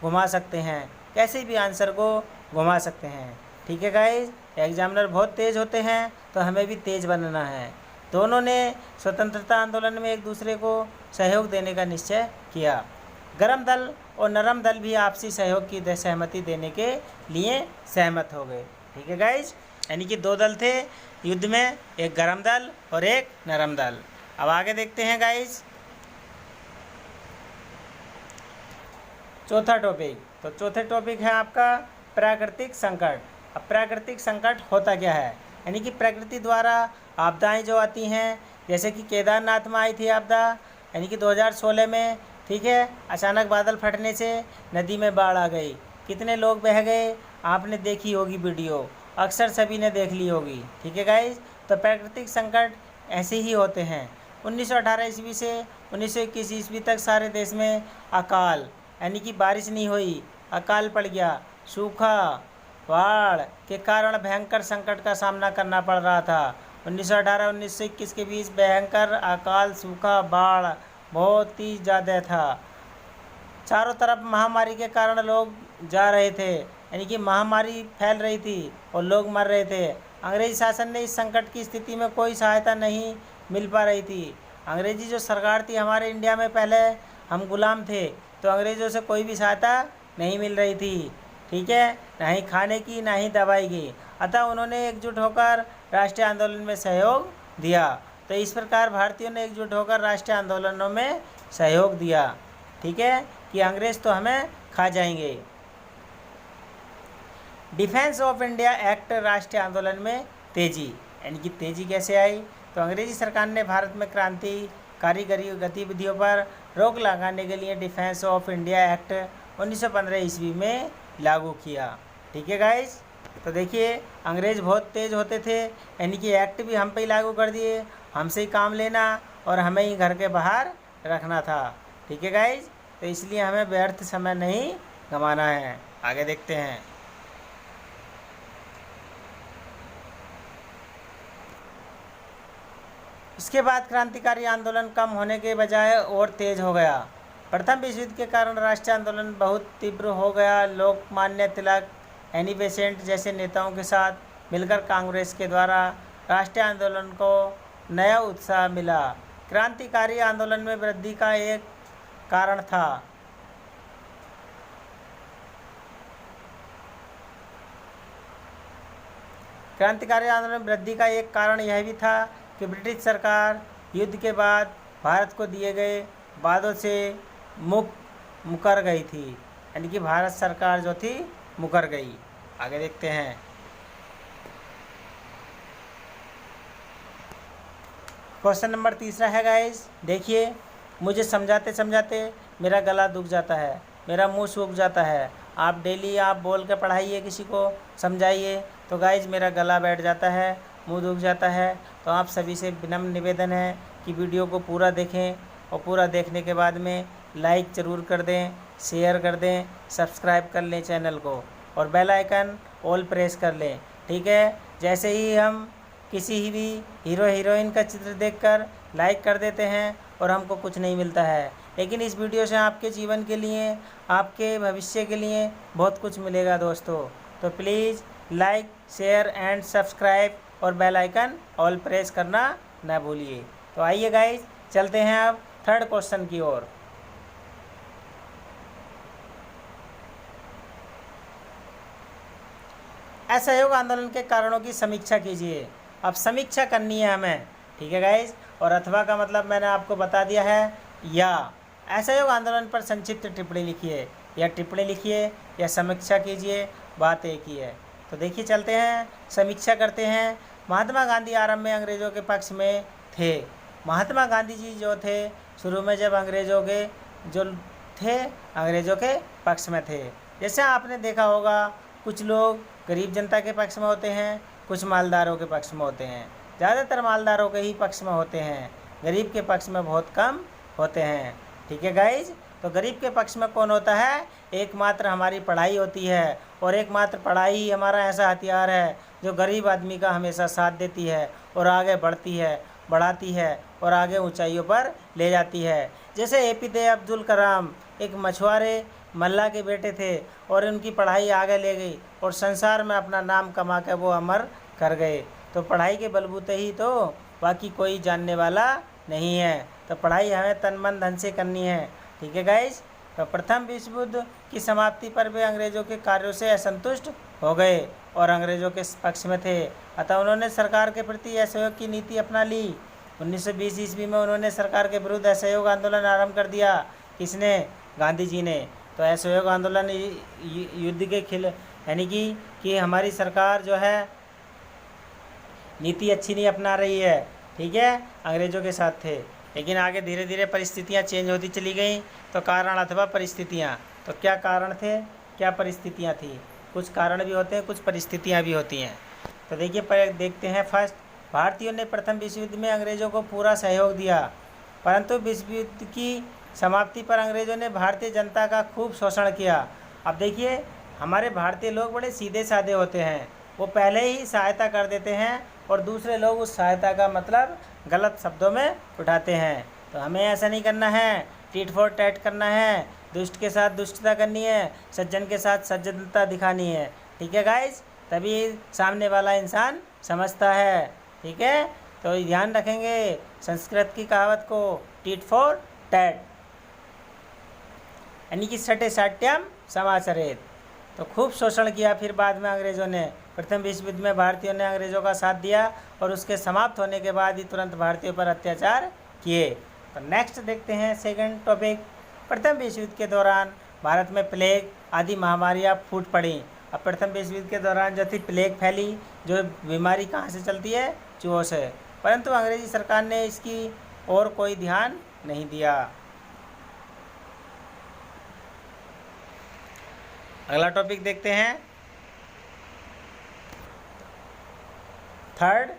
घुमा सकते हैं, कैसे भी आंसर को घुमा सकते हैं। ठीक है गाइज, एग्जामिनर बहुत तेज़ होते हैं तो हमें भी तेज़ बनना है। दोनों ने स्वतंत्रता आंदोलन में एक दूसरे को सहयोग देने का निश्चय किया। गर्म दल और नरम दल भी आपसी सहयोग की सहमति देने के लिए सहमत हो गए। ठीक है गाइज, यानी कि दो दल थे युद्ध में, एक गर्म दल और एक नरम दल। अब आगे देखते हैं गाइज, चौथा टॉपिक। तो चौथे टॉपिक है आपका प्राकृतिक संकट। अब प्राकृतिक संकट होता क्या है? यानी कि प्रकृति द्वारा आपदाएं जो आती हैं, जैसे कि केदारनाथ में आई थी आपदा, यानी कि 2016 में। ठीक है, अचानक बादल फटने से नदी में बाढ़ आ गई, कितने लोग बह गए, आपने देखी होगी वीडियो, अक्सर सभी ने देख ली होगी। ठीक है गाइज, तो प्राकृतिक संकट ऐसे ही होते हैं। 1918 ईस्वी से 1921 ईस्वी तक सारे देश में अकाल, यानी कि बारिश नहीं हुई, अकाल पड़ गया। सूखा, बाढ़ के कारण भयंकर संकट का सामना करना पड़ रहा था। 1918-1921 के बीच भयंकर अकाल, सूखा, बाढ़ बहुत ही ज़्यादा था। चारों तरफ महामारी के कारण लोग जा रहे थे, यानी कि महामारी फैल रही थी और लोग मर रहे थे। अंग्रेजी शासन ने इस संकट की स्थिति में कोई सहायता नहीं मिल पा रही थी। अंग्रेजी जो सरकार थी हमारे इंडिया में, पहले हम गुलाम थे, तो अंग्रेज़ों से कोई भी सहायता नहीं मिल रही थी। ठीक है, ना ही खाने की ना ही दवाई की। अतः उन्होंने एकजुट होकर राष्ट्रीय आंदोलन में सहयोग दिया। तो इस प्रकार भारतीयों ने एकजुट होकर राष्ट्रीय आंदोलनों में सहयोग दिया। ठीक है, कि अंग्रेज़ तो हमें खा जाएंगे। डिफेंस ऑफ इंडिया एक्ट राष्ट्रीय आंदोलन में तेजी, यानी कि तेजी कैसे आई? तो अंग्रेजी सरकार ने भारत में क्रांतिकारी गतिविधियों पर रोक लगाने के लिए डिफेंस ऑफ इंडिया एक्ट 1915 ईस्वी में लागू किया। ठीक है गाइज, तो देखिए अंग्रेज़ बहुत तेज़ होते थे, यानी कि एक्ट भी हम पे ही लागू कर दिए, हमसे ही काम लेना और हमें ही घर के बाहर रखना था। ठीक है गाइज, तो इसलिए हमें व्यर्थ समय नहीं गंवाना है। आगे देखते हैं। इसके बाद क्रांतिकारी आंदोलन कम होने के बजाय और तेज हो गया। प्रथम विश्व युद्ध के कारण राष्ट्रीय आंदोलन बहुत तीव्र हो गया। लोकमान्य तिलक, एनी बेसेंट जैसे नेताओं के साथ मिलकर कांग्रेस के द्वारा राष्ट्रीय आंदोलन को नया उत्साह मिला। क्रांतिकारी आंदोलन में वृद्धि का एक कारण था यह भी था कि ब्रिटिश सरकार युद्ध के बाद भारत को दिए गए वादों से मुकर गई थी, यानी कि भारत सरकार जो थी मुकर गई। आगे देखते हैं। क्वेश्चन नंबर तीसरा है गाइस, देखिए मुझे समझाते समझाते मेरा गला दुख जाता है, मेरा मुंह सूख जाता है। आप डेली आप बोल के पढ़ाइए, किसी को समझाइए, तो गाइस मेरा गला बैठ जाता है, मुंह दुख जाता है। तो आप सभी से विनम्र निवेदन है कि वीडियो को पूरा देखें और पूरा देखने के बाद में लाइक ज़रूर कर दें, शेयर कर दें, सब्सक्राइब कर लें चैनल को और बेल आइकन ऑल प्रेस कर लें। ठीक है, जैसे ही हम किसी भी हीरो हीरोइन का चित्र देखकर लाइक कर देते हैं और हमको कुछ नहीं मिलता है, लेकिन इस वीडियो से आपके जीवन के लिए, आपके भविष्य के लिए बहुत कुछ मिलेगा दोस्तों। तो please like, share and subscribe और बेल आइकन ऑल प्रेस करना ना भूलिए। तो आइए गाइज, चलते हैं अब थर्ड क्वेश्चन की ओर। असहयोग आंदोलन के कारणों की समीक्षा कीजिए। अब समीक्षा करनी है हमें, ठीक है गाइज। और अथवा का मतलब मैंने आपको बता दिया है, या असहयोग आंदोलन पर संक्षिप्त टिप्पणी लिखिए, या टिप्पणी लिखिए या समीक्षा कीजिए, बात एक ही है। तो देखिए चलते हैं, समीक्षा करते हैं। महात्मा गांधी आरंभ में अंग्रेज़ों के पक्ष में थे। महात्मा गांधी जी जो थे शुरू में जब अंग्रेज़ों के जो थे अंग्रेज़ों के पक्ष में थे। जैसे आपने देखा होगा, कुछ लोग गरीब जनता के पक्ष में होते हैं, कुछ मालदारों के पक्ष में होते हैं। ज़्यादातर मालदारों के ही पक्ष में होते हैं, गरीब के पक्ष में बहुत कम होते हैं, ठीक है गाइज। तो गरीब के पक्ष में कौन होता है? एकमात्र हमारी पढ़ाई होती है, और एकमात्र पढ़ाई ही हमारा ऐसा हथियार है जो गरीब आदमी का हमेशा साथ देती है और आगे बढ़ती है, बढ़ाती है और आगे ऊंचाइयों पर ले जाती है। जैसे APJ अब्दुल कलाम एक मछुआरे मल्ला के बेटे थे, और उनकी पढ़ाई आगे ले गई और संसार में अपना नाम कमा के वो अमर कर गए। तो पढ़ाई के बलबूते ही तो, बाकी कोई जानने वाला नहीं है। तो पढ़ाई हमें तन मन धन से करनी है, ठीक है गाइज। तो प्रथम विश्व युद्ध की समाप्ति पर वे अंग्रेज़ों के कार्यों से असंतुष्ट हो गए और अंग्रेज़ों के पक्ष में थे, अतः उन्होंने सरकार के प्रति असहयोग की नीति अपना ली। 1920 ईस्वी में उन्होंने सरकार के विरुद्ध असहयोग आंदोलन आरंभ कर दिया। किसने? गांधी जी ने। तो असहयोग आंदोलन युद्ध के यानी कि हमारी सरकार जो है नीति अच्छी नहीं अपना रही है, ठीक है, अंग्रेज़ों के साथ थे। लेकिन आगे धीरे धीरे परिस्थितियाँ चेंज होती चली गई। तो कारण अथवा परिस्थितियाँ, तो क्या कारण थे, क्या परिस्थितियाँ थी? कुछ कारण भी होते हैं, कुछ परिस्थितियाँ भी होती हैं। तो देखिए, देखते हैं। फर्स्ट, भारतीयों ने प्रथम विश्व युद्ध में अंग्रेज़ों को पूरा सहयोग दिया, परंतु विश्व युद्ध की समाप्ति पर अंग्रेज़ों ने भारतीय जनता का खूब शोषण किया। अब देखिए, हमारे भारतीय लोग बड़े सीधे साधे होते हैं, वो पहले ही सहायता कर देते हैं और दूसरे लोग उस सहायता का मतलब गलत शब्दों में उठाते हैं। तो हमें ऐसा नहीं करना है, टिट फॉर टैट करना है, दुष्ट के साथ दुष्टता करनी है, सज्जन के साथ सज्जनता दिखानी है, ठीक है गाइज। तभी सामने वाला इंसान समझता है, ठीक है। तो ध्यान रखेंगे संस्कृत की कहावत को, टिट फॉर टैट, यानी कि सटे साट्यम समाचरेत। तो खूब शोषण किया फिर बाद में अंग्रेज़ों ने। प्रथम विश्व युद्ध में भारतीयों ने अंग्रेज़ों का साथ दिया और उसके समाप्त होने के बाद ही तुरंत भारतीयों पर अत्याचार किए। तो नेक्स्ट देखते हैं सेकंड टॉपिक। प्रथम विश्व युद्ध के दौरान भारत में प्लेग आदि महामारियाँ फूट पड़ी। अब प्रथम विश्व युद्ध के दौरान जो थी प्लेग फैली, जो बीमारी कहाँ से चलती है? चूहों से। परंतु अंग्रेजी सरकार ने इसकी और कोई ध्यान नहीं दिया। अगला टॉपिक देखते हैं। थर्ड,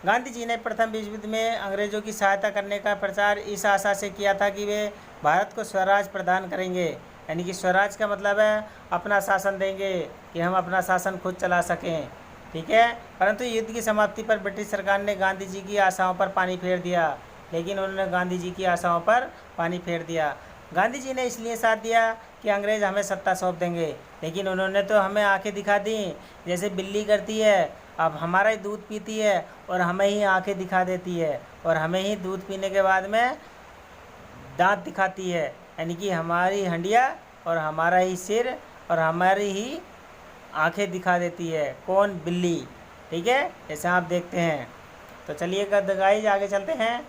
गांधी जी ने प्रथम विश्व युद्ध में अंग्रेज़ों की सहायता करने का प्रचार इस आशा से किया था कि वे भारत को स्वराज प्रदान करेंगे, यानी कि स्वराज का मतलब है अपना शासन देंगे, कि हम अपना शासन खुद चला सकें, ठीक है। परंतु युद्ध की समाप्ति पर ब्रिटिश सरकार ने गांधी जी की आशाओं पर पानी फेर दिया। लेकिन उन्होंने गांधी जी की आशाओं पर पानी फेर दिया। गांधी जी ने इसलिए साथ दिया कि अंग्रेज़ हमें सत्ता सौंप देंगे, लेकिन उन्होंने तो हमें आंखें दिखा दी, जैसे बिल्ली करती है। अब हमारा ही दूध पीती है और हमें ही आंखें दिखा देती है, और हमें ही दूध पीने के बाद में दांत दिखाती है, यानी कि हमारी हंडिया और हमारा ही सिर और हमारी ही आंखें दिखा देती है। कौन? बिल्ली, ठीक है, जैसे आप देखते हैं। तो चलिए गाइस आगे चलते हैं।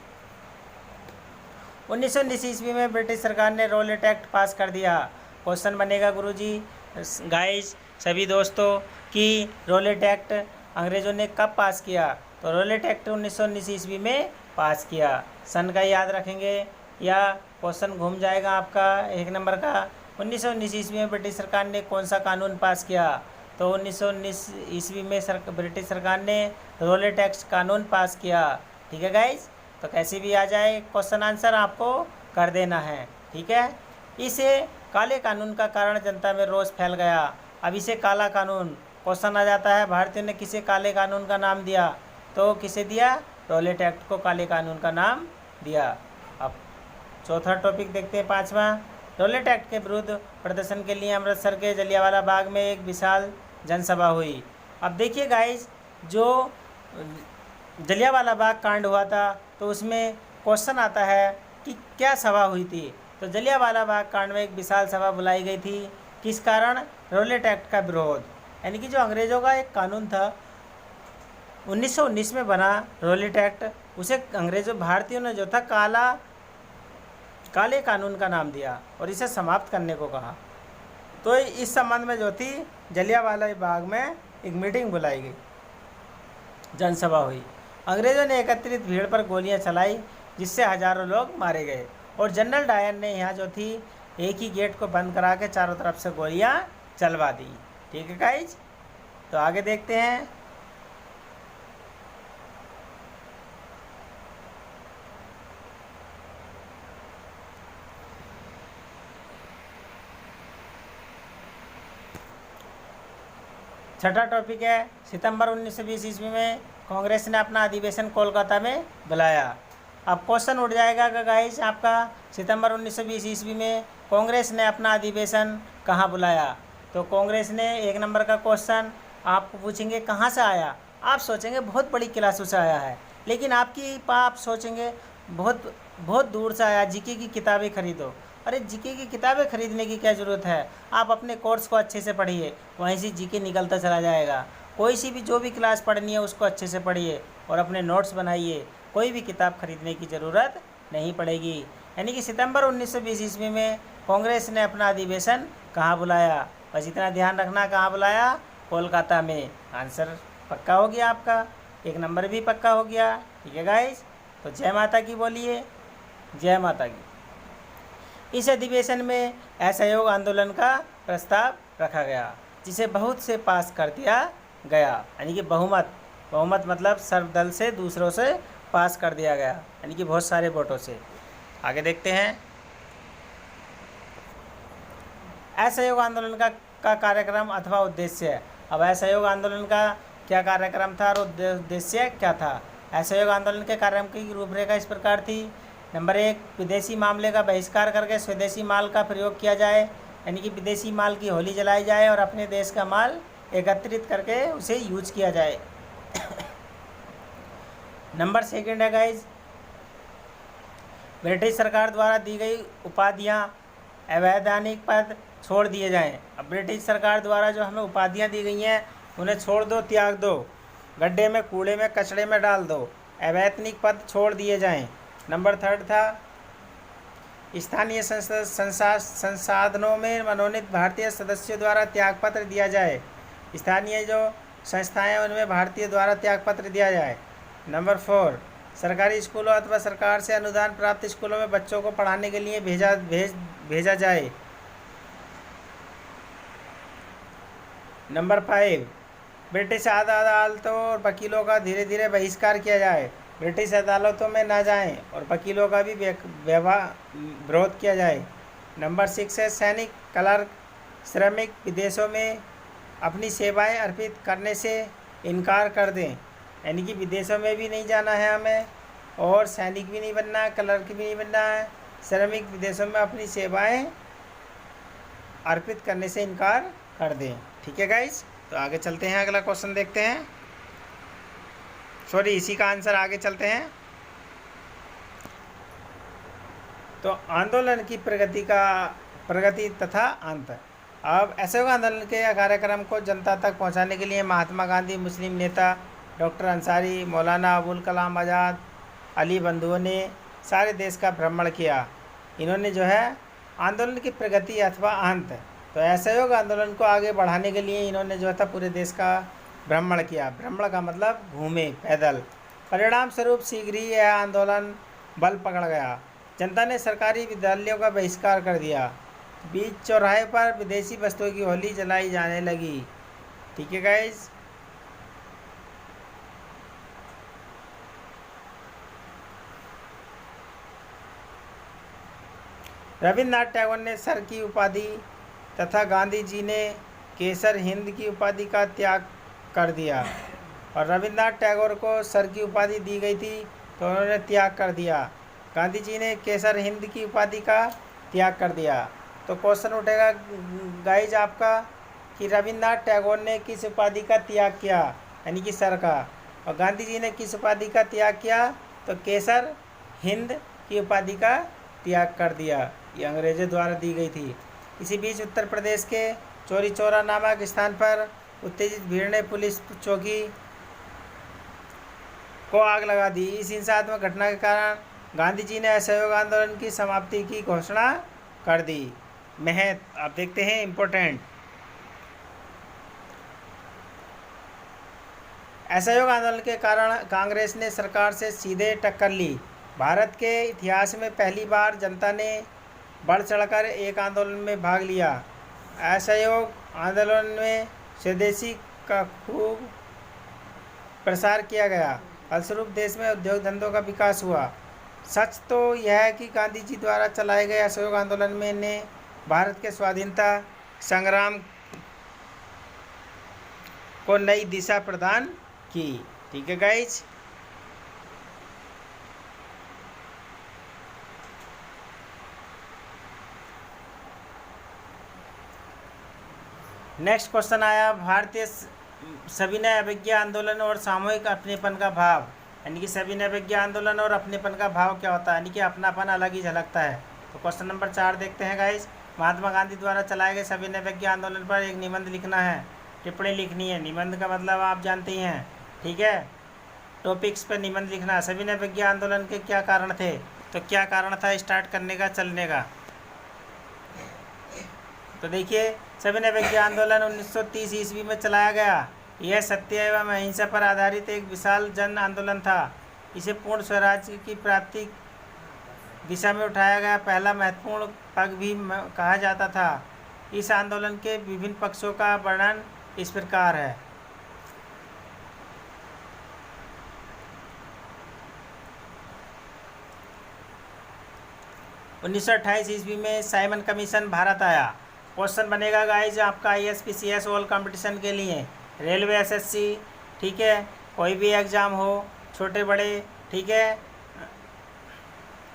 1919 ईस्वी में ब्रिटिश सरकार ने रॉलेट एक्ट पास कर दिया। क्वेश्चन बनेगा गुरुजी गाइस सभी दोस्तों कि रॉलेट एक्ट अंग्रेज़ों ने कब पास किया? तो रॉलेट एक्ट 1919 ईस्वी में पास किया। सन का याद रखेंगे या क्वेश्चन घूम जाएगा आपका 1 नंबर का। 1919 ईस्वी में ब्रिटिश सरकार ने कौन सा कानून पास किया? तो 1919 ईस्वी में ब्रिटिश सरकार ने रॉलेट एक्ट कानून पास किया, ठीक है गाइज। तो कैसे भी आ जाए क्वेश्चन आंसर आपको कर देना है, ठीक है। इसे काले कानून का कारण जनता में रोष फैल गया। अब इसे काला कानून क्वेश्चन आ जाता है, भारतीयों ने किसे काले कानून का नाम दिया? तो किसे दिया? रॉलेट एक्ट को काले कानून का नाम दिया। अब चौथा टॉपिक देखते हैं, 5वां। रॉलेट एक्ट के विरुद्ध प्रदर्शन के लिए अमृतसर के जलियांवाला बाग में एक विशाल जनसभा हुई। अब देखिए गाइज, जो जलियांवाला बाग कांड हुआ था तो उसमें क्वेश्चन आता है कि क्या सभा हुई थी। तो जलियांवाला बाग कांड में एक विशाल सभा बुलाई गई थी। किस कारण? रॉलेट एक्ट का विरोध, यानी कि जो अंग्रेज़ों का एक कानून था 1919 में बना रॉलेट एक्ट, उसे अंग्रेज़ों भारतीयों ने जो था काले कानून का नाम दिया और इसे समाप्त करने को कहा। तो इस संबंध में जो थी जलियांवाला बाग में एक मीटिंग बुलाई गई, जनसभा हुई। अंग्रेज़ों ने एकत्रित भीड़ पर गोलियां चलाई जिससे हजारों लोग मारे गए और जनरल डायर ने यहाँ जो थी एक ही गेट को बंद करा के चारों तरफ से गोलियां चलवा दी। ठीक है गाइज, तो आगे देखते हैं। छठा टॉपिक है, सितंबर 1920 ईस्वी में कांग्रेस ने अपना अधिवेशन कोलकाता में बुलाया। अब क्वेश्चन उठ जाएगा कि गाइस आपका सितंबर 1920 ईस्वी में कांग्रेस ने अपना अधिवेशन कहाँ बुलाया। तो कांग्रेस ने, एक नंबर का क्वेश्चन आपको पूछेंगे कहाँ से आया। आप सोचेंगे बहुत बड़ी क्लासों से आया है, लेकिन आप सोचेंगे बहुत दूर से आया, जीके की किताबें खरीदो। अरे जीके की किताबें खरीदने की क्या ज़रूरत है, आप अपने कोर्स को अच्छे से पढ़िए, वहीं से जीके निकलता चला जाएगा। कोई सी भी जो भी क्लास पढ़नी है उसको अच्छे से पढ़िए और अपने नोट्स बनाइए, कोई भी किताब खरीदने की ज़रूरत नहीं पड़ेगी। यानी कि सितंबर 1920 ईस्वी में कांग्रेस ने अपना अधिवेशन कहाँ बुलाया, बस इतना ध्यान रखना, कहाँ बुलाया? कोलकाता में। आंसर पक्का हो गया आपका, एक नंबर भी पक्का हो गया। ठीक है गाइस, तो जय माता की बोलिए, जय माता की। इस अधिवेशन में असहयोग आंदोलन का प्रस्ताव रखा गया जिसे बहुत से पास कर दिया गया, यानी कि बहुमत मतलब सर्वदल से दूसरों से पास कर दिया गया, यानी कि बहुत सारे वोटों से। आगे देखते हैं। असहयोग आंदोलन का कार्यक्रम अथवा उद्देश्य। अब असहयोग आंदोलन का क्या कार्यक्रम था और उद्देश्य क्या था? असहयोग आंदोलन के कार्यक्रम की रूपरेखा इस प्रकार थी। नंबर 1, विदेशी मामले का बहिष्कार करके स्वदेशी माल का प्रयोग किया जाए, यानी कि विदेशी माल की होली जलाई जाए और अपने देश का माल एकत्रित करके उसे यूज किया जाए। नंबर 2 है गाइज, ब्रिटिश सरकार द्वारा दी गई उपाधियां, अवैधानिक पद छोड़ दिए जाएं। अब ब्रिटिश सरकार द्वारा जो हमें उपाधियां दी गई हैं उन्हें छोड़ दो, त्याग दो, गड्ढे में, कूड़े में, कचड़े में डाल दो, अवैतनिक पद छोड़ दिए जाएं। नंबर 3 था, स्थानीय संसाधनों में मनोनीत भारतीय सदस्यों द्वारा त्यागपत्र दिया जाए। स्थानीय जो संस्थाएं हैं उनमें भारतीय द्वारा त्यागपत्र दिया जाए। नंबर 4, सरकारी स्कूलों अथवा सरकार से अनुदान प्राप्त स्कूलों में बच्चों को पढ़ाने के लिए भेजा जाए। नंबर 5, ब्रिटिश अदालतों और वकीलों का धीरे धीरे बहिष्कार किया जाए। ब्रिटिश अदालतों में ना जाएं और वकीलों का भी विरोध किया जाए। नंबर 6 है, सैनिक, क्लर्क, श्रमिक विदेशों में अपनी सेवाएं अर्पित करने से इनकार कर दें, यानी कि विदेशों में भी नहीं जाना है हमें और सैनिक भी नहीं बनना है, क्लर्क भी नहीं बनना है, श्रमिक विदेशों में अपनी सेवाएं अर्पित करने से इनकार कर दें। ठीक है गाइस, तो आगे चलते हैं, अगला क्वेश्चन देखते हैं। सॉरी, इसी का आंसर, आगे चलते हैं। तो आंदोलन की प्रगति तथा अंत। अब असहयोग आंदोलन के कार्यक्रम को जनता तक पहुंचाने के लिए महात्मा गांधी, मुस्लिम नेता डॉक्टर अंसारी, मौलाना अबुल कलाम आज़ाद, अली बंधुओं ने सारे देश का भ्रमण किया। इन्होंने जो है आंदोलन की प्रगति अथवा अंत, तो असहयोग आंदोलन को आगे बढ़ाने के लिए इन्होंने जो था पूरे देश का भ्रमण किया। भ्रमण का मतलब घूमे, पैदल। परिणाम स्वरूप शीघ्र ही यह आंदोलन बल पकड़ गया। जनता ने सरकारी विद्यालयों का बहिष्कार कर दिया। बीच चौराहे पर विदेशी वस्तुओं की होली जलाई जाने लगी। ठीक है गाइज, रविन्द्रनाथ टैगोर ने सर की उपाधि तथा गांधी जी ने केसर हिंद की उपाधि का त्याग कर दिया। और रविन्द्रनाथ टैगोर को सर की उपाधि दी गई थी तो उन्होंने त्याग कर दिया। गांधी जी ने केसर हिंद की उपाधि का त्याग कर दिया। तो क्वेश्चन उठेगा गाइज आपका कि रविन्द्रनाथ टैगोर ने किस उपाधि का त्याग किया, यानी कि सर का। और गांधी जी ने किस उपाधि का त्याग किया, तो केसर हिंद की उपाधि का त्याग कर दिया। ये अंग्रेजों द्वारा दी गई थी। इसी बीच उत्तर प्रदेश के चौरी चौरा नामक स्थान पर उत्तेजित भीड़ ने पुलिस चौकी को आग लगा दी। इस हिंसात्मक घटना के कारण गांधी जी ने असहयोग आंदोलन की समाप्ति की घोषणा कर दी। महत्व आप देखते हैं, इम्पोर्टेंट। असहयोग आंदोलन के कारण कांग्रेस ने सरकार से सीधे टक्कर ली। भारत के इतिहास में पहली बार जनता ने बढ़ चढ़कर एक आंदोलन में भाग लिया। असहयोग आंदोलन में स्वदेशी का खूब प्रसार किया गया। फलस्वरूप देश में उद्योग धंधों का विकास हुआ। सच तो यह है कि गांधी जी द्वारा चलाए गए असहयोग आंदोलन में ने भारत के स्वाधीनता संग्राम को नई दिशा प्रदान की। ठीक है गाइज। नेक्स्ट क्वेश्चन आया, भारतीय सविनय अवज्ञा आंदोलन और सामूहिक अपनेपन का भाव, यानी कि सविनय अवज्ञा आंदोलन और अपनेपन का भाव क्या होता है, यानी कि अपनापन अलग ही झलकता है। तो क्वेश्चन नंबर 4 देखते हैं गाइस। महात्मा गांधी द्वारा चलाए गए सविनय अवज्ञा आंदोलन पर एक निबंध लिखना है, टिप्पणी लिखनी है। निबंध का मतलब आप जानते ही हैं, ठीक है। टॉपिक्स पर निबंध लिखना। सविनय अवज्ञा आंदोलन के क्या कारण थे, तो क्या कारण था स्टार्ट करने का, चलने का। तो देखिए, सविनय अवज्ञा आंदोलन 1930 ईस्वी में चलाया गया। यह सत्य एवं अहिंसा पर आधारित एक विशाल जन आंदोलन था। इसे पूर्ण स्वराज्य की प्राप्ति दिशा में उठाया गया पहला महत्वपूर्ण पग भी कहा जाता था। इस आंदोलन के विभिन्न पक्षों का वर्णन इस प्रकार है। उन्नीस ईस्वी में साइमन कमीशन भारत आया। क्वेश्चन बनेगा गाइज आपका ISPCS ऑल कंपटीशन के लिए, रेलवे, SSC, ठीक है, कोई भी एग्ज़ाम हो, छोटे बड़े, ठीक है,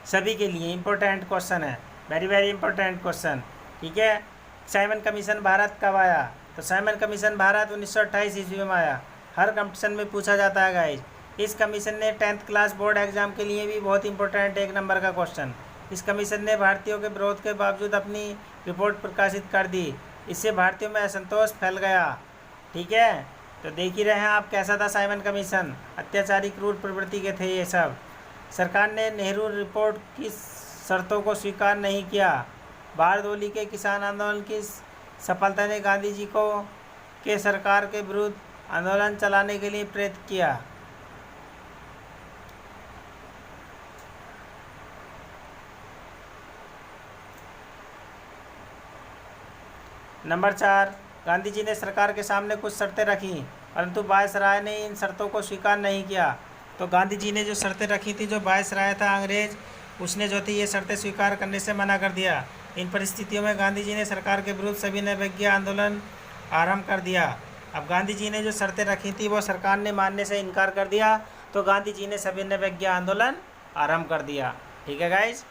सभी के लिए इम्पोर्टेंट क्वेश्चन है, वेरी वेरी इंपॉर्टेंट क्वेश्चन, ठीक है। साइमन कमीशन भारत कब आया, तो साइमन कमीशन भारत 1928 ईस्वी में आया। हर कंपटीशन में पूछा जाता है गाइज। इस कमीशन ने 10th क्लास बोर्ड एग्जाम के लिए भी बहुत इंपॉर्टेंट 1 नंबर का क्वेश्चन। इस कमीशन ने भारतीयों के विरोध के बावजूद अपनी रिपोर्ट प्रकाशित कर दी। इससे भारतीयों में असंतोष फैल गया, ठीक है। तो देख ही रहे हैं आप कैसा था साइमन कमीशन, अत्याचारी क्रूर प्रवृत्ति के थे ये सब। सरकार ने नेहरू रिपोर्ट की शर्तों को स्वीकार नहीं किया। बारदोली के किसान आंदोलन की सफलता ने गांधी जी को के सरकार के विरुद्ध आंदोलन चलाने के लिए प्रेरित किया। नंबर 4, गांधी जी ने सरकार के सामने कुछ शर्तें रखी, परंतु वायसराय ने इन शर्तों को स्वीकार नहीं किया। तो गांधी जी ने जो शर्तें रखी थी, जो वायसराय था अंग्रेज, उसने जो थी ये शर्तें स्वीकार करने से मना कर दिया। इन परिस्थितियों में गांधी जी ने सरकार के विरुद्ध सविनय अवज्ञा आंदोलन आरंभ कर दिया। अब गांधी जी ने जो शर्तें रखी थी वो सरकार ने मानने से इनकार कर दिया, तो गांधी जी ने सविनय अवज्ञा आंदोलन आरंभ कर दिया। ठीक है गाइज।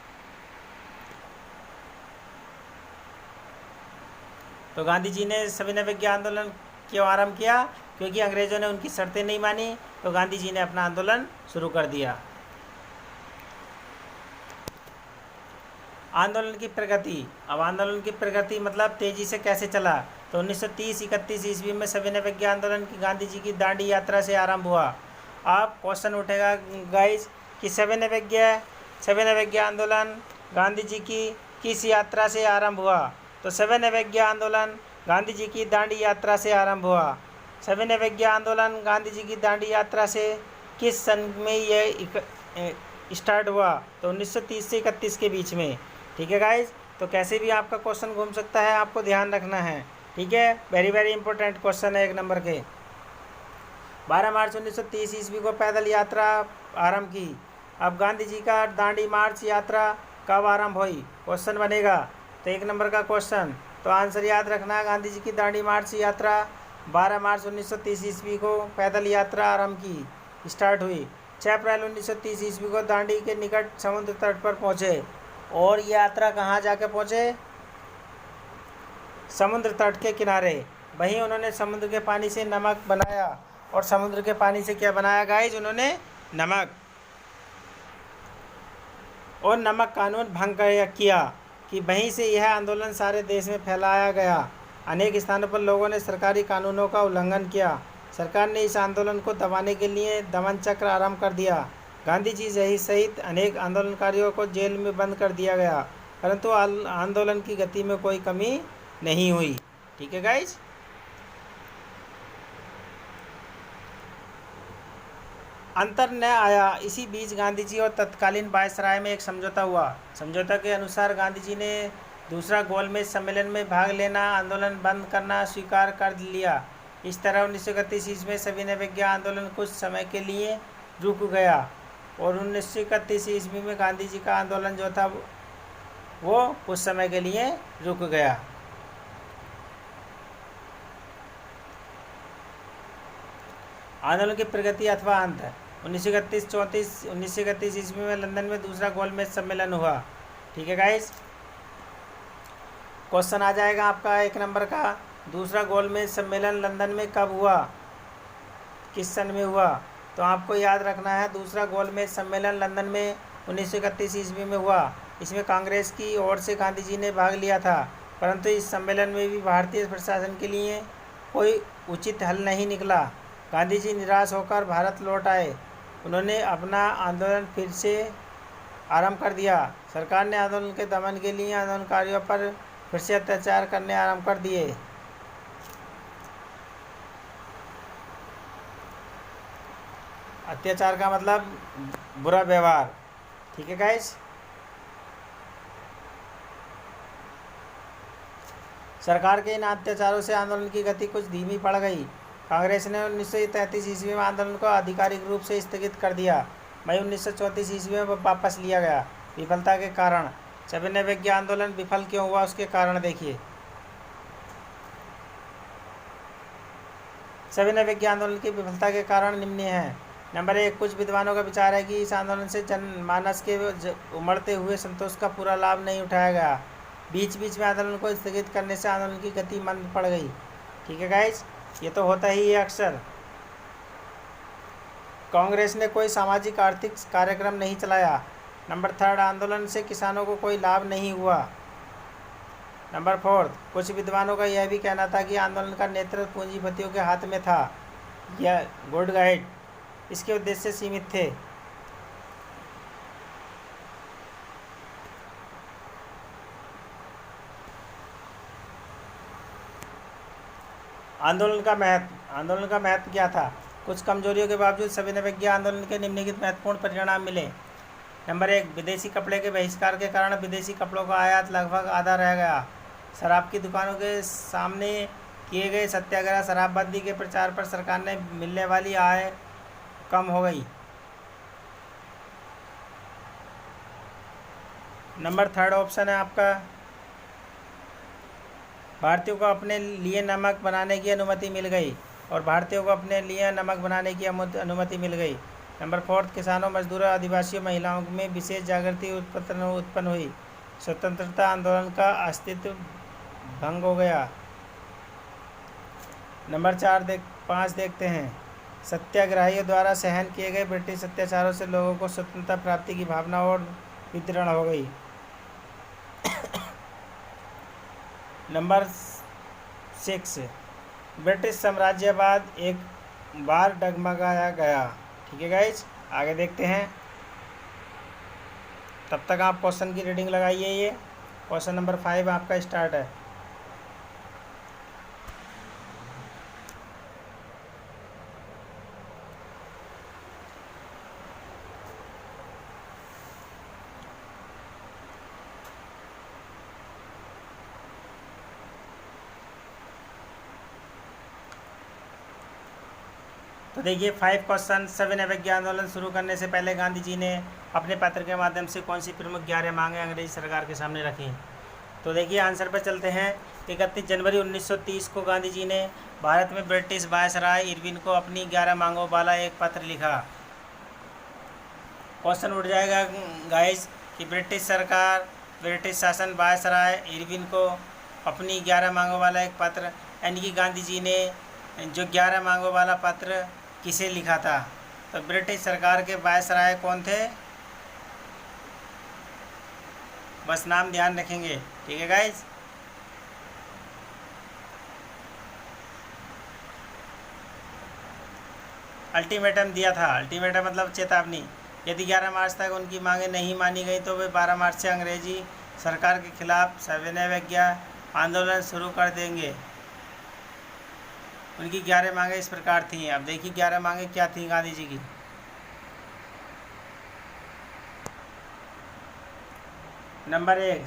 तो गांधी जी ने सविनय अवज्ञा आंदोलन क्यों आरंभ किया, क्योंकि अंग्रेजों ने उनकी शर्तें नहीं मानी, तो गांधी जी ने अपना आंदोलन शुरू कर दिया। आंदोलन की प्रगति। अब आंदोलन की प्रगति मतलब तेजी से कैसे चला, तो 1930-31 ईस्वी में सविनय अवज्ञा आंदोलन की गांधी जी की दांडी यात्रा से आरंभ हुआ। अब क्वेश्चन उठेगा गाइज कि सविनय अवज्ञा आंदोलन गांधी जी की किस यात्रा से आरंभ हुआ, तो सविनय अवज्ञा आंदोलन गांधी जी की दांडी यात्रा से आरंभ हुआ। सविनय अवज्ञा आंदोलन गांधी जी की दांडी यात्रा से किस सन में यह स्टार्ट हुआ, तो 1930 से 31 के बीच में। ठीक है गाइज। तो कैसे भी आपका क्वेश्चन घूम सकता है, आपको ध्यान रखना है, ठीक है। वेरी वेरी इंपॉर्टेंट क्वेश्चन है 1 नंबर के। 12 मार्च 1930 ईस्वी को पैदल यात्रा आरंभ की। अब गांधी जी का दांडी मार्च यात्रा कब आरंभ हुई, क्वेश्चन बनेगा। तो 1 नंबर का क्वेश्चन, तो आंसर याद रखना, गांधी जी की दांडी मार्च यात्रा 12 मार्च 1930 ईस्वी को पैदल यात्रा आरंभ की स्टार्ट हुई। 6 अप्रैल 1930 ईस्वी को दांडी के निकट समुद्र तट पर पहुँचे। और ये यात्रा कहाँ जाके पहुँचे, समुद्र तट के किनारे। वहीं उन्होंने समुद्र के पानी से नमक बनाया। और समुद्र के पानी से क्या बनाया गाइज? उन्होंने नमक। और नमक कानून भंग किया कि वहीं से यह आंदोलन सारे देश में फैलाया गया। अनेक स्थानों पर लोगों ने सरकारी कानूनों का उल्लंघन किया। सरकार ने इस आंदोलन को दबाने के लिए दमन चक्र आरंभ कर दिया। गांधी जी सहित अनेक आंदोलनकारियों को जेल में बंद कर दिया गया, परंतु आंदोलन की गति में कोई कमी नहीं हुई। ठीक है गाइज। अंतर न आया। इसी बीच गांधी जी और तत्कालीन वायसराय में एक समझौता हुआ। समझौता के अनुसार गांधी जी ने दूसरा गोलमेज सम्मेलन में भाग लेना, आंदोलन बंद करना स्वीकार कर लिया। इस तरह 1931 ईस्वी में सविनय अवज्ञा आंदोलन कुछ समय के लिए रुक गया और 1931 ईस्वी में गांधी जी का आंदोलन जो था वो कुछ समय के लिए रुक गया। आंदोलन की प्रगति अथवा अंत। 1931 ईस्वी में लंदन में दूसरा गोलमेज सम्मेलन हुआ। ठीक है गाइस। क्वेश्चन आ जाएगा आपका 1 नंबर का, दूसरा गोलमेज सम्मेलन लंदन में कब हुआ, किस सन में हुआ? तो आपको याद रखना है दूसरा गोलमेज सम्मेलन लंदन में 1931 ईस्वी में हुआ। इसमें कांग्रेस की ओर से गांधी जी ने भाग लिया था, परंतु इस सम्मेलन में भी भारतीय प्रशासन के लिए कोई उचित हल नहीं निकला। गांधी जी निराश होकर भारत लौट आए। उन्होंने अपना आंदोलन फिर से आरंभ कर दिया। सरकार ने आंदोलन के दमन के लिए आंदोलनकारियों पर फिर से अत्याचार करने आरंभ कर दिए। अत्याचार का मतलब बुरा व्यवहार। ठीक है गाइस। सरकार के इन अत्याचारों से आंदोलन की गति कुछ धीमी पड़ गई। कांग्रेस ने 1933 ईस्वी में आंदोलन को आधिकारिक रूप से स्थगित कर दिया। मई 1934 ईस्वी में वापस लिया गया। विफलता के कारण। सविनय अवज्ञा आंदोलन विफल क्यों हुआ, उसके कारण देखिए। सविनय अवज्ञा आंदोलन की विफलता के कारण निम्न हैं। नंबर 1, कुछ विद्वानों का विचार है कि इस आंदोलन से जनमानस के उमड़ते हुए संतोष का पूरा लाभ नहीं उठाया गया। बीच बीच में आंदोलन को स्थगित करने से आंदोलन की गति मंद पड़ गई। ठीक है गाइज, ये तो होता ही है अक्सर। कांग्रेस ने कोई सामाजिक आर्थिक कार्यक्रम नहीं चलाया। नंबर 3, आंदोलन से किसानों को कोई लाभ नहीं हुआ। नंबर 4, कुछ विद्वानों का यह भी कहना था कि आंदोलन का नेतृत्व पूंजीपतियों के हाथ में था। यह गुड गाइड इसके उद्देश्य सीमित थे। आंदोलन का महत्व क्या था? कुछ कमजोरियों के बावजूद सविनय अवज्ञा आंदोलन के निम्नलिखित महत्वपूर्ण परिणाम मिले। नंबर 1, विदेशी कपड़े के बहिष्कार के कारण विदेशी कपड़ों का आयात लगभग आधा रह गया। शराब की दुकानों के सामने किए गए सत्याग्रह, शराबबंदी के प्रचार पर सरकार ने मिलने वाली आय कम हो गई। नंबर 3 ऑप्शन है आपका, भारतीयों को अपने लिए नमक बनाने की अनुमति मिल गई और भारतीयों को अपने लिए नमक बनाने की अनुमति मिल गई। नंबर 4, किसानों, मजदूरों, आदिवासियों, महिलाओं में विशेष जागृति उत्पन्न हुई। स्वतंत्रता आंदोलन का अस्तित्व भंग हो गया। नंबर 5 देखते हैं। सत्याग्रहियों द्वारा सहन किए गए ब्रिटिश अत्याचारों से लोगों को स्वतंत्रता प्राप्ति की भावना और वितरण हो गई। नंबर 6, ब्रिटिश साम्राज्यवाद एक बार डगमगाया गया। ठीक है गाइज, आगे देखते हैं। तब तक आप क्वेश्चन की रीडिंग लगाइए। ये क्वेश्चन नंबर 5 आपका स्टार्ट है। तो देखिए 5 क्वेश्चन। सविनय अवज्ञा आंदोलन शुरू करने से पहले गांधी जी ने अपने पत्र के माध्यम से कौन सी प्रमुख 11 मांगें अंग्रेजी सरकार के सामने रखी? तो देखिए आंसर पर चलते हैं। 31 जनवरी 1930 को गांधी जी ने भारत में ब्रिटिश वायसराय इरविन को अपनी 11 मांगों वाला एक पत्र लिखा। क्वेश्चन उठ जाएगा गाइस कि ब्रिटिश सरकार, ब्रिटिश शासन वायसराय इरविन को अपनी 11 मांगों वाला एक पत्र यानी कि गांधी जी ने जो 11 मांगों वाला पत्र किसे लिखा था? तो ब्रिटिश सरकार के वायसराय कौन थे? बस नाम ध्यान रखेंगे, ठीक है गाइज। अल्टीमेटम दिया था, अल्टीमेटम मतलब चेतावनी। यदि 11 मार्च तक उनकी मांगें नहीं मानी गई तो वे 12 मार्च से अंग्रेजी सरकार के खिलाफ सविनय अवज्ञा आंदोलन शुरू कर देंगे। उनकी 11 मांगें इस प्रकार थीं। अब देखिए 11 मांगें क्या थीं गांधी जी की। नंबर 1,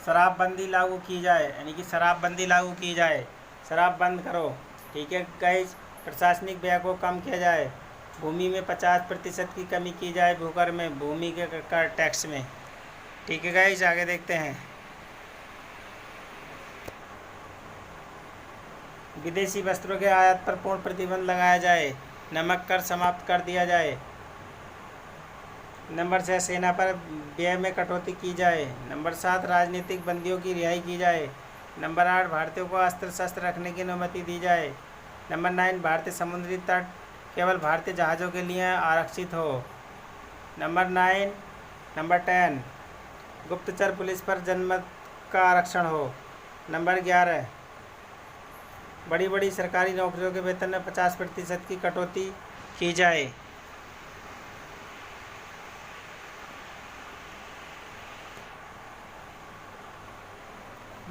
शराबबंदी लागू की जाए, यानी कि शराबबंदी लागू की जाए, शराब बंद करो, ठीक है गाइस। प्रशासनिक व्यय को कम किया जाए, भूमि में 50% की कमी की जाए, भूकर में भूमि के कर टैक्स में, ठीक है गाइस। आगे देखते हैं। विदेशी वस्त्रों के आयात पर पूर्ण प्रतिबंध लगाया जाए, नमक कर समाप्त कर दिया जाए। नंबर 6, सेना पर व्यय में कटौती की जाए। नंबर 7, राजनीतिक बंदियों की रिहाई की जाए। नंबर 8, भारतीयों को अस्त्र शस्त्र रखने की अनुमति दी जाए। नंबर 9, भारतीय समुद्री तट केवल भारतीय जहाज़ों के लिए आरक्षित हो। नंबर 10, गुप्तचर पुलिस पर जनमत का आरक्षण हो। नंबर 11, बड़ी बड़ी सरकारी नौकरियों के वेतन में 50% की कटौती की जाए।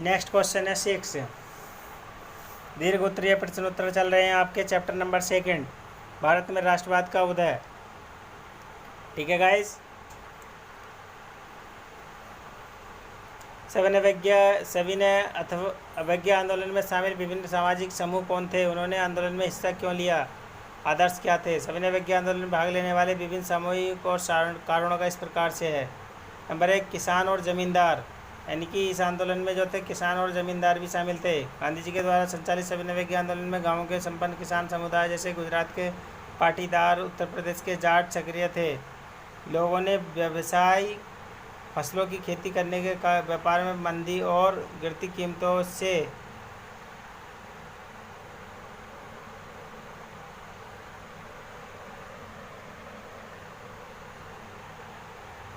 नेक्स्ट क्वेश्चन है 6, दीर्घ उत्तरीय प्रश्न उत्तर चल रहे हैं आपके चैप्टर नंबर 2, भारत में राष्ट्रवाद का उदय, ठीक है गाइस। सविनय अवज्ञा आंदोलन में शामिल विभिन्न सामाजिक समूह कौन थे? उन्होंने आंदोलन में हिस्सा क्यों लिया? आदर्श क्या थे? सविनय अवज्ञा आंदोलन में भाग लेने वाले विभिन्न सामूहिक और कारणों का इस प्रकार से है। नंबर 1, किसान और जमींदार, यानी कि इस आंदोलन में जो थे किसान और जमींदार भी शामिल थे। गांधी जी के द्वारा संचालित सविनय अवज्ञा आंदोलन में गाँवों के संपन्न किसान समुदाय जैसे गुजरात के पाटीदार, उत्तर प्रदेश के जाट सक्रिय थे। लोगों ने व्यवसाय फसलों की खेती करने के व्यापार में मंदी और गिरती कीमतों से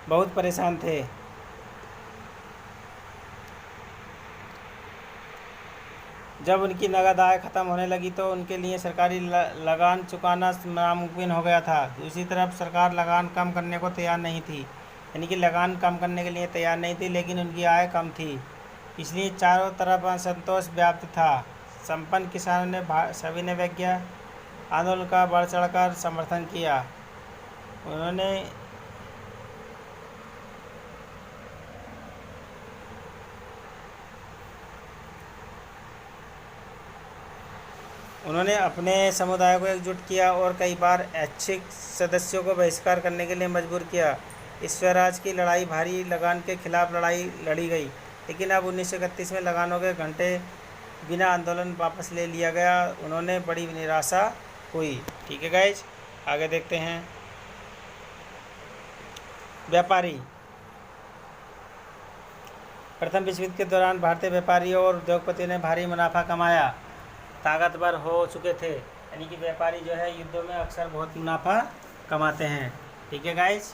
बहुत परेशान थे। जब उनकी नगद आय खत्म होने लगी तो उनके लिए सरकारी लगान चुकाना नामुमकिन हो गया था। दूसरी तरफ सरकार लगान कम करने को तैयार नहीं थी, यानी कि लगान कम करने के लिए तैयार नहीं थी, लेकिन उनकी आय कम थी, इसलिए चारों तरफ असंतोष व्याप्त था। संपन्न किसानों ने सविनय अवज्ञा आंदोलन का बढ़ चढ़कर समर्थन किया। उन्होंने अपने समुदाय को एकजुट किया और कई बार ऐच्छिक सदस्यों को बहिष्कार करने के लिए मजबूर किया। इस स्वराज की लड़ाई भारी लगान के खिलाफ लड़ी गई, लेकिन अब 1931 में लगानों के घंटे बिना आंदोलन वापस ले लिया गया। उन्होंने बड़ी निराशा हुई, ठीक है गाइज। आगे देखते हैं। व्यापारी, प्रथम विश्व युद्ध के दौरान भारतीय व्यापारियों और उद्योगपतियों ने भारी मुनाफा कमाया, ताकतवर हो चुके थे, यानी कि व्यापारी जो है युद्धों में अक्सर बहुत मुनाफा कमाते हैं, ठीक है गाइज।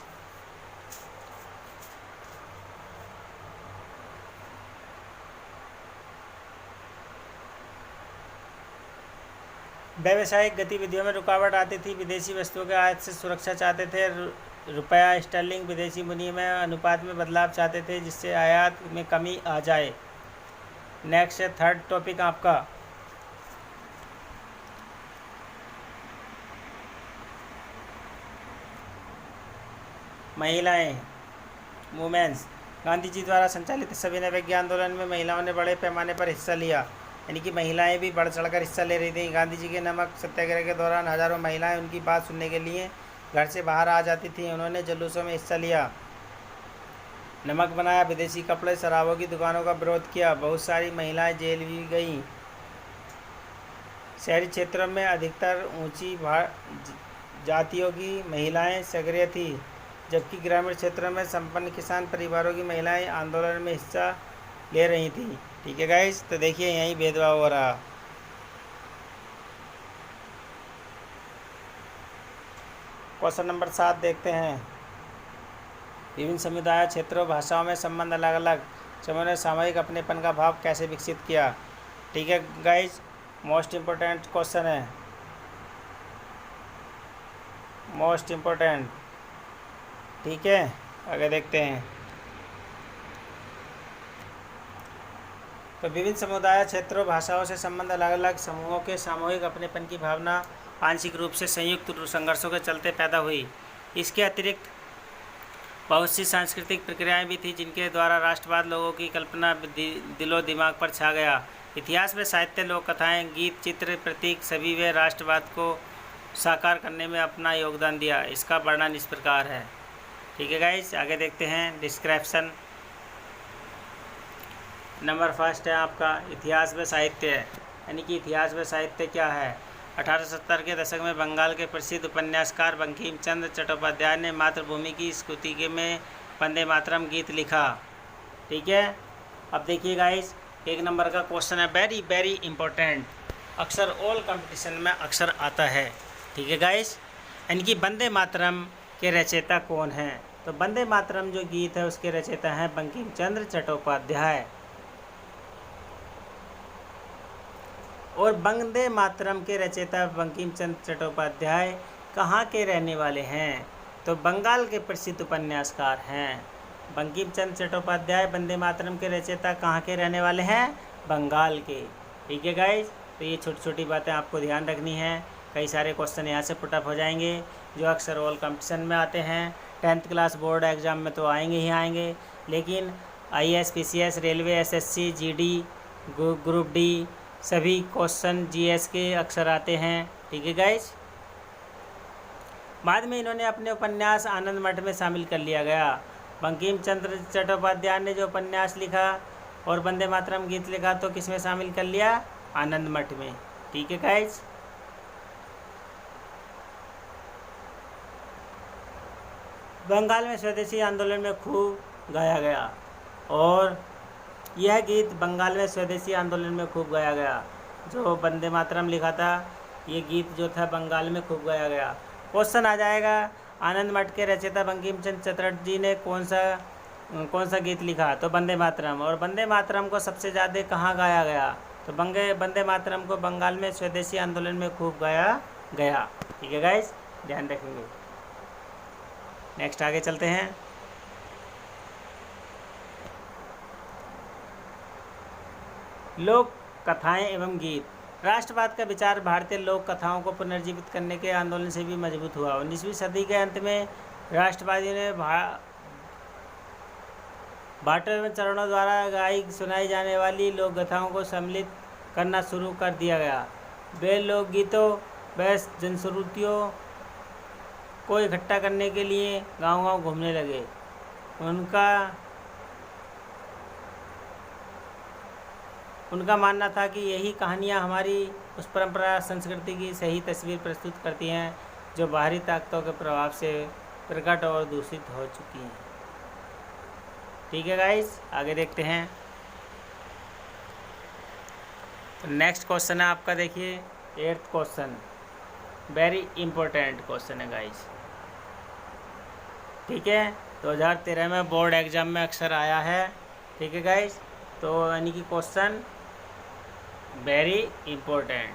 व्यावसायिक गतिविधियों में रुकावट आती थी, विदेशी वस्तुओं के आयात से सुरक्षा चाहते थे, रुपया स्टर्लिंग विदेशी विनिमय अनुपात में बदलाव चाहते थे जिससे आयात में कमी आ जाए। नेक्स्ट है 3rd टॉपिक आपका महिलाएं, वुमेन्स। गांधी जी द्वारा संचालित सविनय अवज्ञा आंदोलन में महिलाओं ने बड़े पैमाने पर हिस्सा लिया, यानी कि महिलाएं भी बढ़ चढ़कर हिस्सा ले रही थी। गांधी जी के नमक सत्याग्रह के दौरान हजारों महिलाएं उनकी बात सुनने के लिए घर से बाहर आ जाती थीं। उन्होंने जुलूसों में हिस्सा लिया, नमक बनाया, विदेशी कपड़े, शराबों की दुकानों का विरोध किया। बहुत सारी महिलाएं जेल भी गईं। शहरी क्षेत्रों में अधिकतर ऊंची जातियों की महिलाएं सक्रिय थी, जबकि ग्रामीण क्षेत्रों में संपन्न किसान परिवारों की महिलाएं आंदोलन में हिस्सा ले रही थी, ठीक है गाइस। तो देखिए यहीं भेदभाव हो रहा। क्वेश्चन नंबर 7 देखते हैं। विभिन्न समुदायों, क्षेत्रों, भाषाओं में संबंध अलग अलग समूहों ने सामूहिक अपनेपन का भाव कैसे विकसित किया। ठीक है गाइज, मोस्ट इम्पोर्टेंट क्वेश्चन है, मोस्ट इम्पोर्टेंट। ठीक है, आगे देखते हैं। तो विभिन्न समुदायों, क्षेत्रों, भाषाओं से संबंध अलग अलग समूहों के सामूहिक अपनेपन की भावना आंशिक रूप से संयुक्त संघर्षों के चलते पैदा हुई। इसके अतिरिक्त बहुत सी सांस्कृतिक प्रक्रियाएं भी थी जिनके द्वारा राष्ट्रवाद लोगों की कल्पना दिलो दिमाग पर छा गया। इतिहास में साहित्य, लोक कथाएं, गीत, चित्र, प्रतीक सभी वे राष्ट्रवाद को साकार करने में अपना योगदान दिया। इसका वर्णन इस प्रकार है। ठीक है गाइस, आगे देखते हैं डिस्क्रिप्शन। नंबर फर्स्ट है आपका इतिहास में साहित्य, यानी कि इतिहास में साहित्य क्या है। 1870 के दशक में बंगाल के प्रसिद्ध उपन्यासकार बंकिम चंद्र चट्टोपाध्याय ने मातृभूमि की स्तुति में वंदे मातरम गीत लिखा। ठीक है, अब देखिए गाइस, एक नंबर का क्वेश्चन है, वेरी वेरी इंपॉर्टेंट, अक्सर ऑल कंपटीशन में अक्सर आता है। ठीक है गाइस, यानी कि वंदे मातरम के रचयिता कौन हैं। तो वंदे मातरम जो गीत है उसके रचयिता हैं बंकिम चंद्र चट्टोपाध्याय। और वंदे मातरम के रचयिता बंकिम चंद्र चट्टोपाध्याय कहाँ के रहने वाले हैं। तो बंगाल के प्रसिद्ध उपन्यासकार हैं। बंकिम चंद्र चट्टोपाध्याय वंदे मातरम के रचयिता कहाँ के रहने वाले हैं, बंगाल के। ठीक है गाइज, तो ये छोटी छोटी बातें आपको ध्यान रखनी है। कई सारे क्वेश्चन यहाँ से पुटअप हो जाएंगे जो अक्सर ऑल कंपटीशन में आते हैं। 10th क्लास बोर्ड एग्ज़ाम में तो आएंगे ही आएंगे, लेकिन IAS, PCS, railway, SSC, GD, group D सभी क्वेश्चन GS के अक्सर आते हैं। ठीक है गाइज, बाद में इन्होंने अपने उपन्यास आनंद मठ में शामिल कर लिया गया। बंकिम चंद्र चट्टोपाध्याय ने जो उपन्यास लिखा और वंदे मातरम गीत लिखा तो किस में शामिल कर लिया, आनंद मठ में। ठीक है गाइज, बंगाल में स्वदेशी आंदोलन में खूब गाया गया और यह गीत बंगाल में स्वदेशी आंदोलन में खूब गाया गया। जो वंदे मातरम लिखा था ये गीत जो था बंगाल में खूब गाया गया। क्वेश्चन आ जाएगा, आनंद मठ के रचयिता बंकिम चंद्र चटर्जी ने कौन सा गीत लिखा। तो वंदे मातरम। और वंदे मातरम को सबसे ज़्यादा कहाँ गाया गया। तो वंदे मातरम को बंगाल में स्वदेशी आंदोलन में खूब गाया गया। ठीक है गाइस, ध्यान रखेंगे। नेक्स्ट आगे चलते हैं। लोक कथाएं एवं गीत। राष्ट्रवाद का विचार भारतीय लोक कथाओं को पुनर्जीवित करने के आंदोलन से भी मजबूत हुआ। 19वीं सदी के अंत में राष्ट्रवादियों ने भाटों एवं चरणों द्वारा गाई सुनाई जाने वाली लोक कथाओं को सम्मिलित करना शुरू कर दिया गया। वे लोकगीतों व जनश्रुतियों को इकट्ठा करने के लिए गांव-गांव घूमने लगे। उनका मानना था कि यही कहानियाँ हमारी उस परंपरा संस्कृति की सही तस्वीर प्रस्तुत करती हैं जो बाहरी ताकतों के प्रभाव से प्रकट और दूषित हो चुकी हैं। ठीक है गाइस, आगे देखते हैं। नेक्स्ट क्वेश्चन है आपका, देखिए 8th question, very important question है गाइस। ठीक है, 2013 में बोर्ड एग्जाम में अक्सर आया है। ठीक है गाइस, तो यानी कि question very important,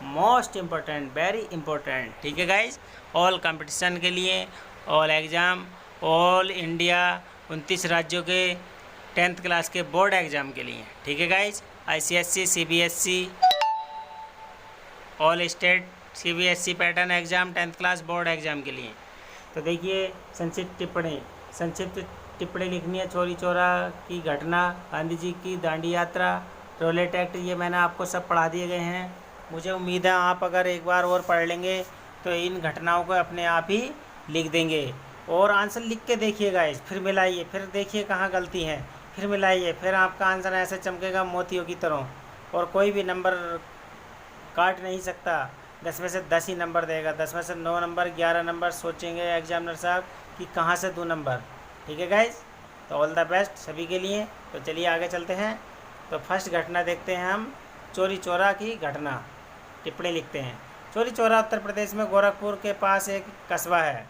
most important, very important. ठीक है गाइस, ऑल कंपटीशन के लिए, ऑल एग्ज़ाम, ऑल इंडिया 29 राज्यों के 10th क्लास के बोर्ड एग्ज़ाम के लिए। ठीक है guys, ICSE, CBSE, all state CBSE pattern exam 10th class board exam के लिए। तो देखिए, संक्षिप्त टिप्पणी लिखनी है। चोरी चौरा की घटना, गांधी जी की दांडी यात्रा, रोलेट एक्ट, ये मैंने आपको सब पढ़ा दिए गए हैं। मुझे उम्मीद है आप अगर एक बार और पढ़ लेंगे तो इन घटनाओं को अपने आप ही लिख देंगे। और आंसर लिख के देखिएगा, फिर मिलाइए, फिर देखिए कहाँ गलती है, फिर मिलाइए, फिर आपका आंसर ऐसे चमकेगा मोतियों की तरह और कोई भी नंबर काट नहीं सकता। 10 में से 10 ही नंबर देगा, 10 में से 9 नंबर, 11 नंबर सोचेंगे एग्जामिनर साहब कि कहाँ से 2 नंबर। ठीक है गाइज, तो ऑल द बेस्ट सभी के लिए। तो चलिए आगे चलते हैं। तो फर्स्ट घटना देखते हैं हम, चोरी चोरा की घटना। टिप्पणी लिखते हैं। चौरी चौरा उत्तर प्रदेश में गोरखपुर के पास एक कस्बा है।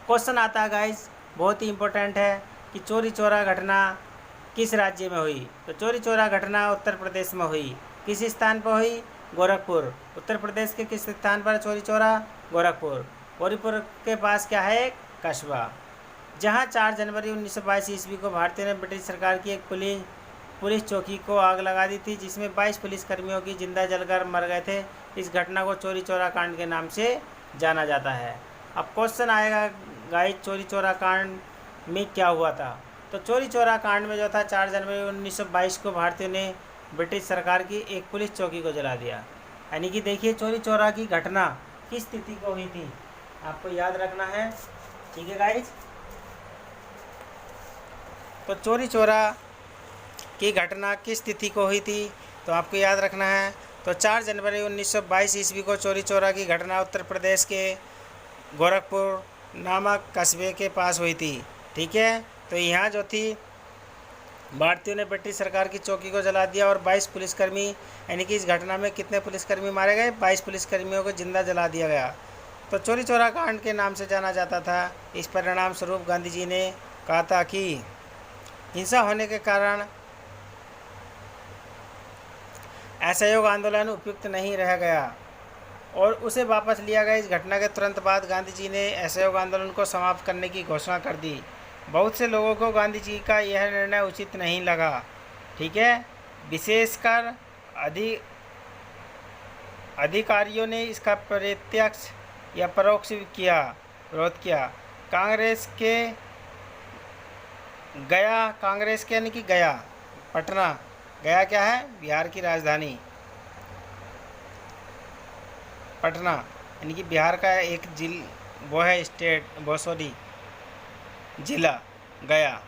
क्वेश्चन आता है गाइस, बहुत ही इम्पोर्टेंट है कि चौरी चौरा घटना किस राज्य में हुई। तो चौरी चौरा घटना उत्तर प्रदेश में हुई। किस स्थान पर हुई? गोरखपुर। उत्तर प्रदेश के किस स्थान पर चौरी चौरा? गोरखपुर। गोरखपुर के पास क्या है? एक कस्बा, जहां 4 जनवरी 1922 ईस्वी को भारतीयों ने ब्रिटिश सरकार की एक पुलिस चौकी को आग लगा दी थी, जिसमें 22 पुलिसकर्मियों की जिंदा जलकर मर गए थे। इस घटना को चौरी चौरा कांड के नाम से जाना जाता है। अब क्वेश्चन आएगा गाइस, चौरी चौरा कांड में क्या हुआ था। तो चौरी चौरा कांड में जो था 4 जनवरी 1922 को भारतीयों ने ब्रिटिश सरकार की एक पुलिस चौकी को जला दिया। यानी कि देखिए, चौरी चौरा की घटना किस तिथि को हुई थी, आपको याद रखना है। ठीक है गाइस, तो चौरी चौरा की घटना किस तिथि को हुई थी, तो आपको याद रखना है। तो 4 जनवरी 1922 ईस्वी को चौरी चौरा की घटना उत्तर प्रदेश के गोरखपुर नामक कस्बे के पास हुई थी। ठीक है, तो यहाँ जो थी भारतीयों ने ब्रिटिश सरकार की चौकी को जला दिया और 22 पुलिसकर्मी, यानी कि इस घटना में कितने पुलिसकर्मी मारे गए? 22 पुलिसकर्मियों को जिंदा जला दिया गया। तो चौरी चौरा कांड के नाम से जाना जाता था। इस परिणाम स्वरूप गांधी जी ने कहा था कि हिंसा होने के कारण असहयोग आंदोलन उपयुक्त नहीं रह गया और उसे वापस लिया गया। इस घटना के तुरंत बाद गांधी जी ने असहयोग आंदोलन को समाप्त करने की घोषणा कर दी। बहुत से लोगों को गांधी जी का यह निर्णय उचित नहीं लगा। ठीक है, विशेषकर अधिकारियों ने इसका प्रत्यक्ष या परोक्ष विरोध किया। कांग्रेस के यानी कि गया, पटना, गया क्या है? बिहार की राजधानी। पटना यानी कि बिहार का एक वो है स्टेट, जिला गया।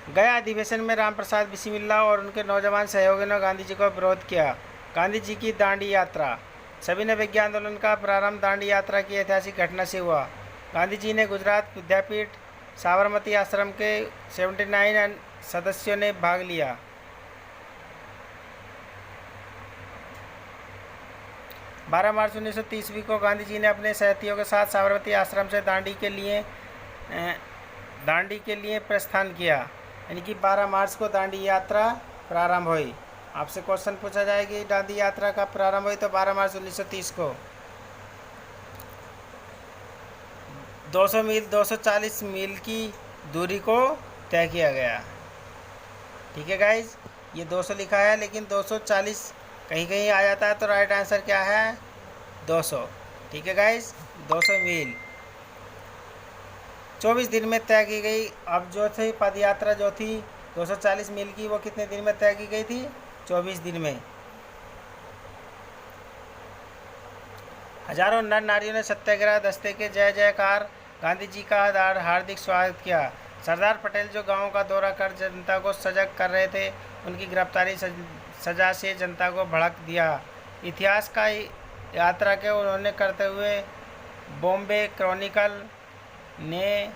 गया अधिवेशन में रामप्रसाद बिस्मिल्ला और उनके नौजवान सहयोगियों ने गांधी जी का विरोध किया। गांधी जी की दांडी यात्रा। सविनय विज्ञान आंदोलन का प्रारंभ दांडी यात्रा की ऐतिहासिक घटना से हुआ। गांधी जी ने गुजरात विद्यापीठ साबरमती आश्रम के 79 सदस्यों ने भाग लिया। मार्च 1930 को गांधी जी ने अपने साथियों के साथ साबरमती आश्रम से दांडी के लिए प्रस्थान किया। यानी कि 12 मार्च को दांडी यात्रा प्रारंभ हुई। आपसे क्वेश्चन पूछा जाएगी दांडी यात्रा कब प्रारंभ हुई, तो 12 मार्च 1930 को। 240 मील की दूरी को तय किया गया। ठीक है गाइज, ये 200 लिखा है लेकिन 240 कहीं कहीं आ जाता है, तो राइट आंसर क्या है? 200। ठीक है गाइज, 200 मील 24 दिन में तय की गई। अब जो थी पद यात्रा जो थी 240 मील की, वो कितने दिन में तय की गई थी? 24 दिन में। हजारों नर नारियों ने सत्याग्रह दस्ते के जय जयकार गांधी जी का हार्दिक स्वागत किया। सरदार पटेल जो गांवों का दौरा कर जनता को सजग कर रहे थे, उनकी गिरफ्तारी सजा से जनता को भड़क दिया। इतिहास का यात्रा के उन्होंने करते हुए बॉम्बे क्रॉनिकल ने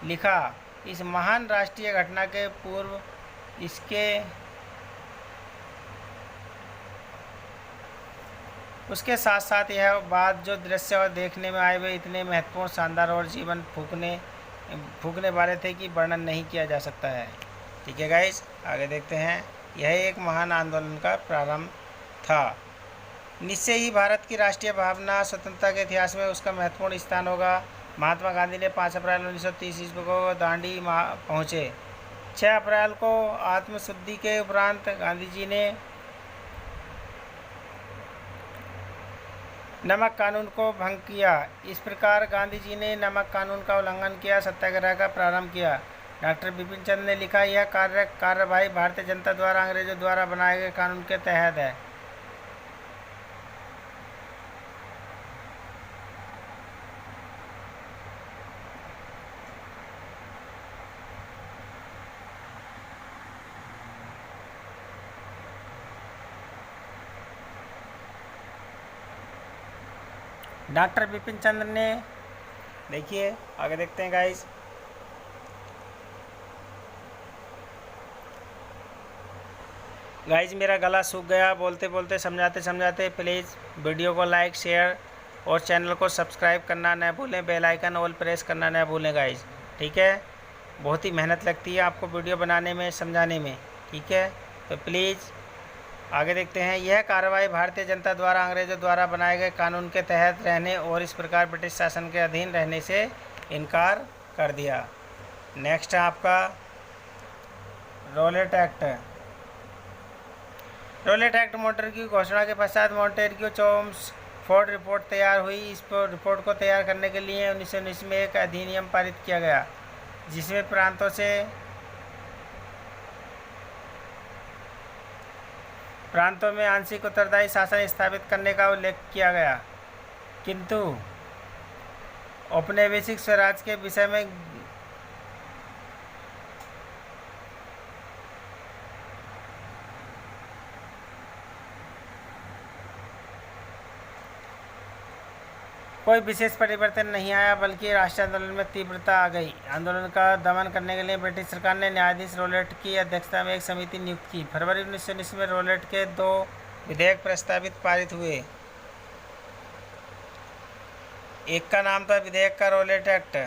लिखा, इस महान राष्ट्रीय घटना के पूर्व उसके साथ साथ यह बात जो दृश्य और देखने में आए वे इतने महत्वपूर्ण, शानदार और जीवन फूकने वाले थे कि वर्णन नहीं किया जा सकता है। ठीक है गाइस, आगे देखते हैं। यह एक महान आंदोलन का प्रारंभ था। निश्चय ही भारत की राष्ट्रीय भावना स्वतंत्रता के इतिहास में उसका महत्वपूर्ण स्थान होगा। महात्मा गांधी ने 5 अप्रैल 1930 ईस्वी को दांडी पहुँचे। 6 अप्रैल को आत्मशुद्धि के उपरांत गांधी जी ने नमक कानून को भंग किया। इस प्रकार गांधी जी ने नमक कानून का उल्लंघन किया, सत्याग्रह का प्रारंभ किया। डॉक्टर बिपिन चंद्र ने लिखा, यह कार्यवाही भारतीय जनता द्वारा अंग्रेजों द्वारा बनाए गए कानून के तहत है। डॉक्टर बिपिन चंद्र ने, देखिए आगे देखते हैं गाइस। गाइज मेरा गला सूख गया बोलते बोलते समझाते समझाते। प्लीज़ वीडियो को लाइक शेयर और चैनल को सब्सक्राइब करना न भूलें, बेल आइकन ऑल प्रेस करना न भूलें गाइज। ठीक है, बहुत ही मेहनत लगती है आपको वीडियो बनाने में, समझाने में। ठीक है, तो प्लीज़ आगे देखते हैं। यह कार्रवाई भारतीय जनता द्वारा अंग्रेज़ों द्वारा बनाए गए कानून के तहत रहने और इस प्रकार ब्रिटिश शासन के अधीन रहने से इनकार कर दिया। नेक्स्ट है आपका रॉलेट एक्ट। रॉलेट एक्ट मॉन्टेर की घोषणा के पश्चात मॉन्टेर की चॉम्स्फोर्ड रिपोर्ट तैयार हुई। इस रिपोर्ट को तैयार करने के लिए 1919 में एक अधिनियम पारित किया गया, जिसमें प्रांतों में आंशिक उत्तरदायी शासन स्थापित करने का उल्लेख किया गया, किंतु औपनिवेशिक स्वराज के विषय में कोई विशेष परिवर्तन नहीं आया, बल्कि राष्ट्रीय आंदोलन में तीव्रता आ गई। आंदोलन का दमन करने के लिए ब्रिटिश सरकार ने न्यायाधीश रॉलेट की अध्यक्षता में एक समिति नियुक्त की। फरवरी 1919 में रॉलेट के 2 विधेयक प्रस्तावित पारित हुए। एक का नाम था विधेयक का रॉलेट एक्ट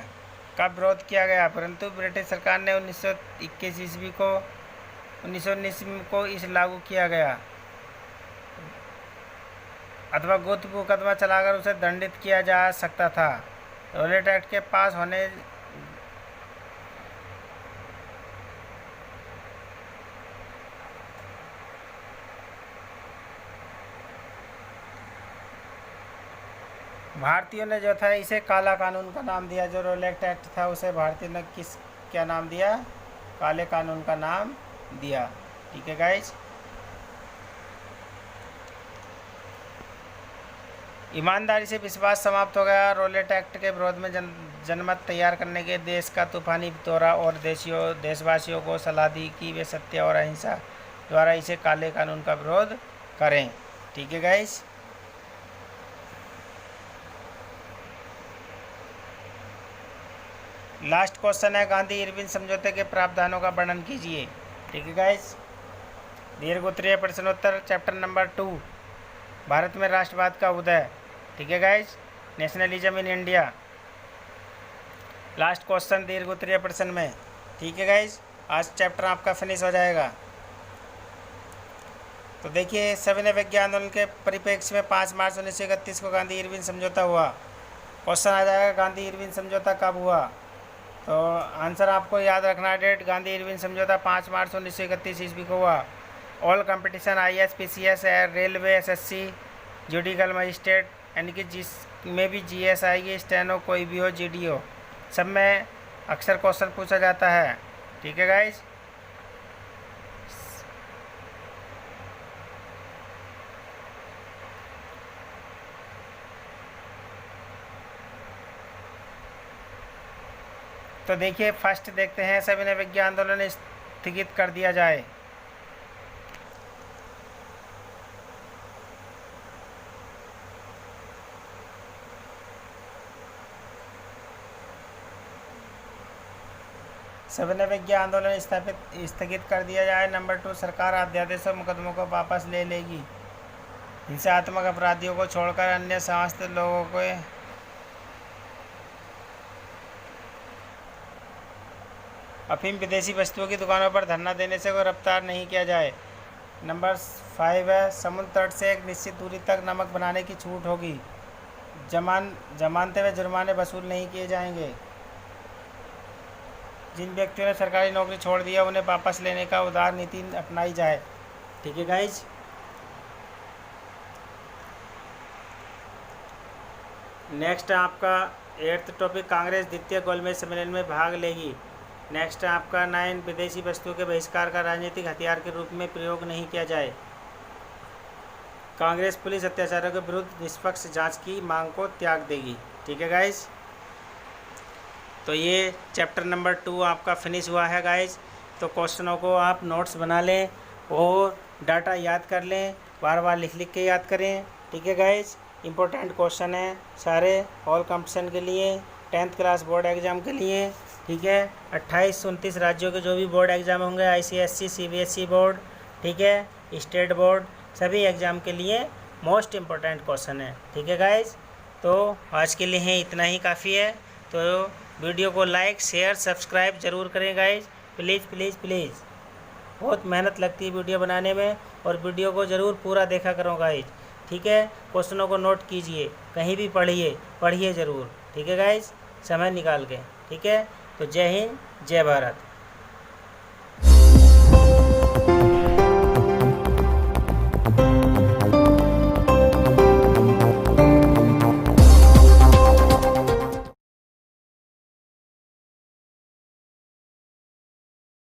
का विरोध किया गया, परंतु ब्रिटिश सरकार ने 1919 को इसे लागू किया गया अथवा गुप्त मुकदमा चलाकर उसे दंडित किया जा सकता था। रॉलेट एक्ट के पास होने भारतीयों ने जो था इसे काला कानून का नाम दिया। जो रॉलेट एक्ट था उसे भारतीयों ने क्या नाम दिया? काले कानून का नाम दिया। ठीक है गाइज, ईमानदारी से विश्वास समाप्त हो गया। रॉलेट एक्ट के विरोध में जनमत तैयार करने के देश का तूफानी दौरा और देशवासियों को सलाह दी कि वे सत्य और अहिंसा द्वारा इसे काले कानून का विरोध करें। ठीक है गाइस, लास्ट क्वेश्चन है, गांधी इरविन समझौते के प्रावधानों का वर्णन कीजिए। ठीक है गाइस, दीर्घ उत्तरीय प्रश्नोत्तर चैप्टर नंबर 2, भारत में राष्ट्रवाद का उदय। ठीक है guys, nationalism in India, last question दीर्घ उत्तरीय प्रश्न में। ठीक है गाइज, आज चैप्टर आपका फिनिश हो जाएगा। तो देखिए, सविनय विज्ञान आंदोलन के परिप्रेक्ष्य में 5 मार्च 1931 को गांधी इरविन समझौता हुआ। क्वेश्चन आ जाएगा, गांधी इरविन समझौता कब हुआ? तो आंसर आपको याद रखना है डेट। गांधी इरविन समझौता 5 मार्च 1931 ईस्वी को हुआ। All competition IAS PCS railway SSC judicial magistrate यानी कि जिसमें भी GS आएगी, स्टेनो कोई भी हो, GD हो, सब में अक्सर क्वेश्चन पूछा जाता है। ठीक है गाइज, तो देखिए फर्स्ट देखते हैं, सविनय विज्ञान आंदोलन स्थगित कर दिया जाए। सविनय विज्ञान आंदोलन स्थगित कर दिया जाए। नंबर 2, सरकार अध्यादेश और मुकदमों को वापस ले लेगी। हिंसात्मक अपराधियों को छोड़कर अन्य समस्त लोगों को अफीम विदेशी वस्तुओं की दुकानों पर धरना देने से गिरफ्तार नहीं किया जाए। नंबर 5 है, समुद्र तट से एक निश्चित दूरी तक नमक बनाने की छूट होगी। जमानते व जुर्माने वसूल नहीं किए जाएंगे। जिन व्यक्तियों ने सरकारी नौकरी छोड़ दिया उन्हें वापस लेने का उदार नीति अपनाई जाए। ठीक है गाइज, नेक्स्ट आपका 8th टॉपिक, कांग्रेस द्वितीय गोलमेज सम्मेलन में भाग लेगी। नेक्स्ट आपका 9, विदेशी वस्तुओं के बहिष्कार का राजनीतिक हथियार के रूप में प्रयोग नहीं किया जाए। कांग्रेस पुलिस अत्याचारों के विरुद्ध निष्पक्ष जांच की मांग को त्याग देगी। ठीक है गाइज, तो ये चैप्टर नंबर 2 आपका फिनिश हुआ है गाइज। तो क्वेश्चनों को आप नोट्स बना लें और डाटा याद कर लें, बार बार लिख लिख के याद करें। ठीक है गाइज, इम्पोर्टेंट क्वेश्चन है सारे, ऑल कंपटीशन के लिए, 10th क्लास बोर्ड एग्ज़ाम के लिए। ठीक है, 28-29 राज्यों के जो भी बोर्ड एग्ज़ाम होंगे, ICSE CBSE बोर्ड, ठीक है, स्टेट बोर्ड, सभी एग्ज़ाम के लिए मोस्ट इम्पोर्टेंट क्वेश्चन है। ठीक है गाइज, तो आज के लिए है इतना ही काफ़ी है। तो वीडियो को लाइक शेयर सब्सक्राइब ज़रूर करें गाइज, प्लीज़ प्लीज़ प्लीज़। बहुत मेहनत लगती है वीडियो बनाने में, और वीडियो को ज़रूर पूरा देखा करो गाइज। ठीक है, क्वेश्चनों को नोट कीजिए, कहीं भी पढ़िए ज़रूर। ठीक है गाइज, समय निकाल के। ठीक है, तो जय हिंद जय भारत।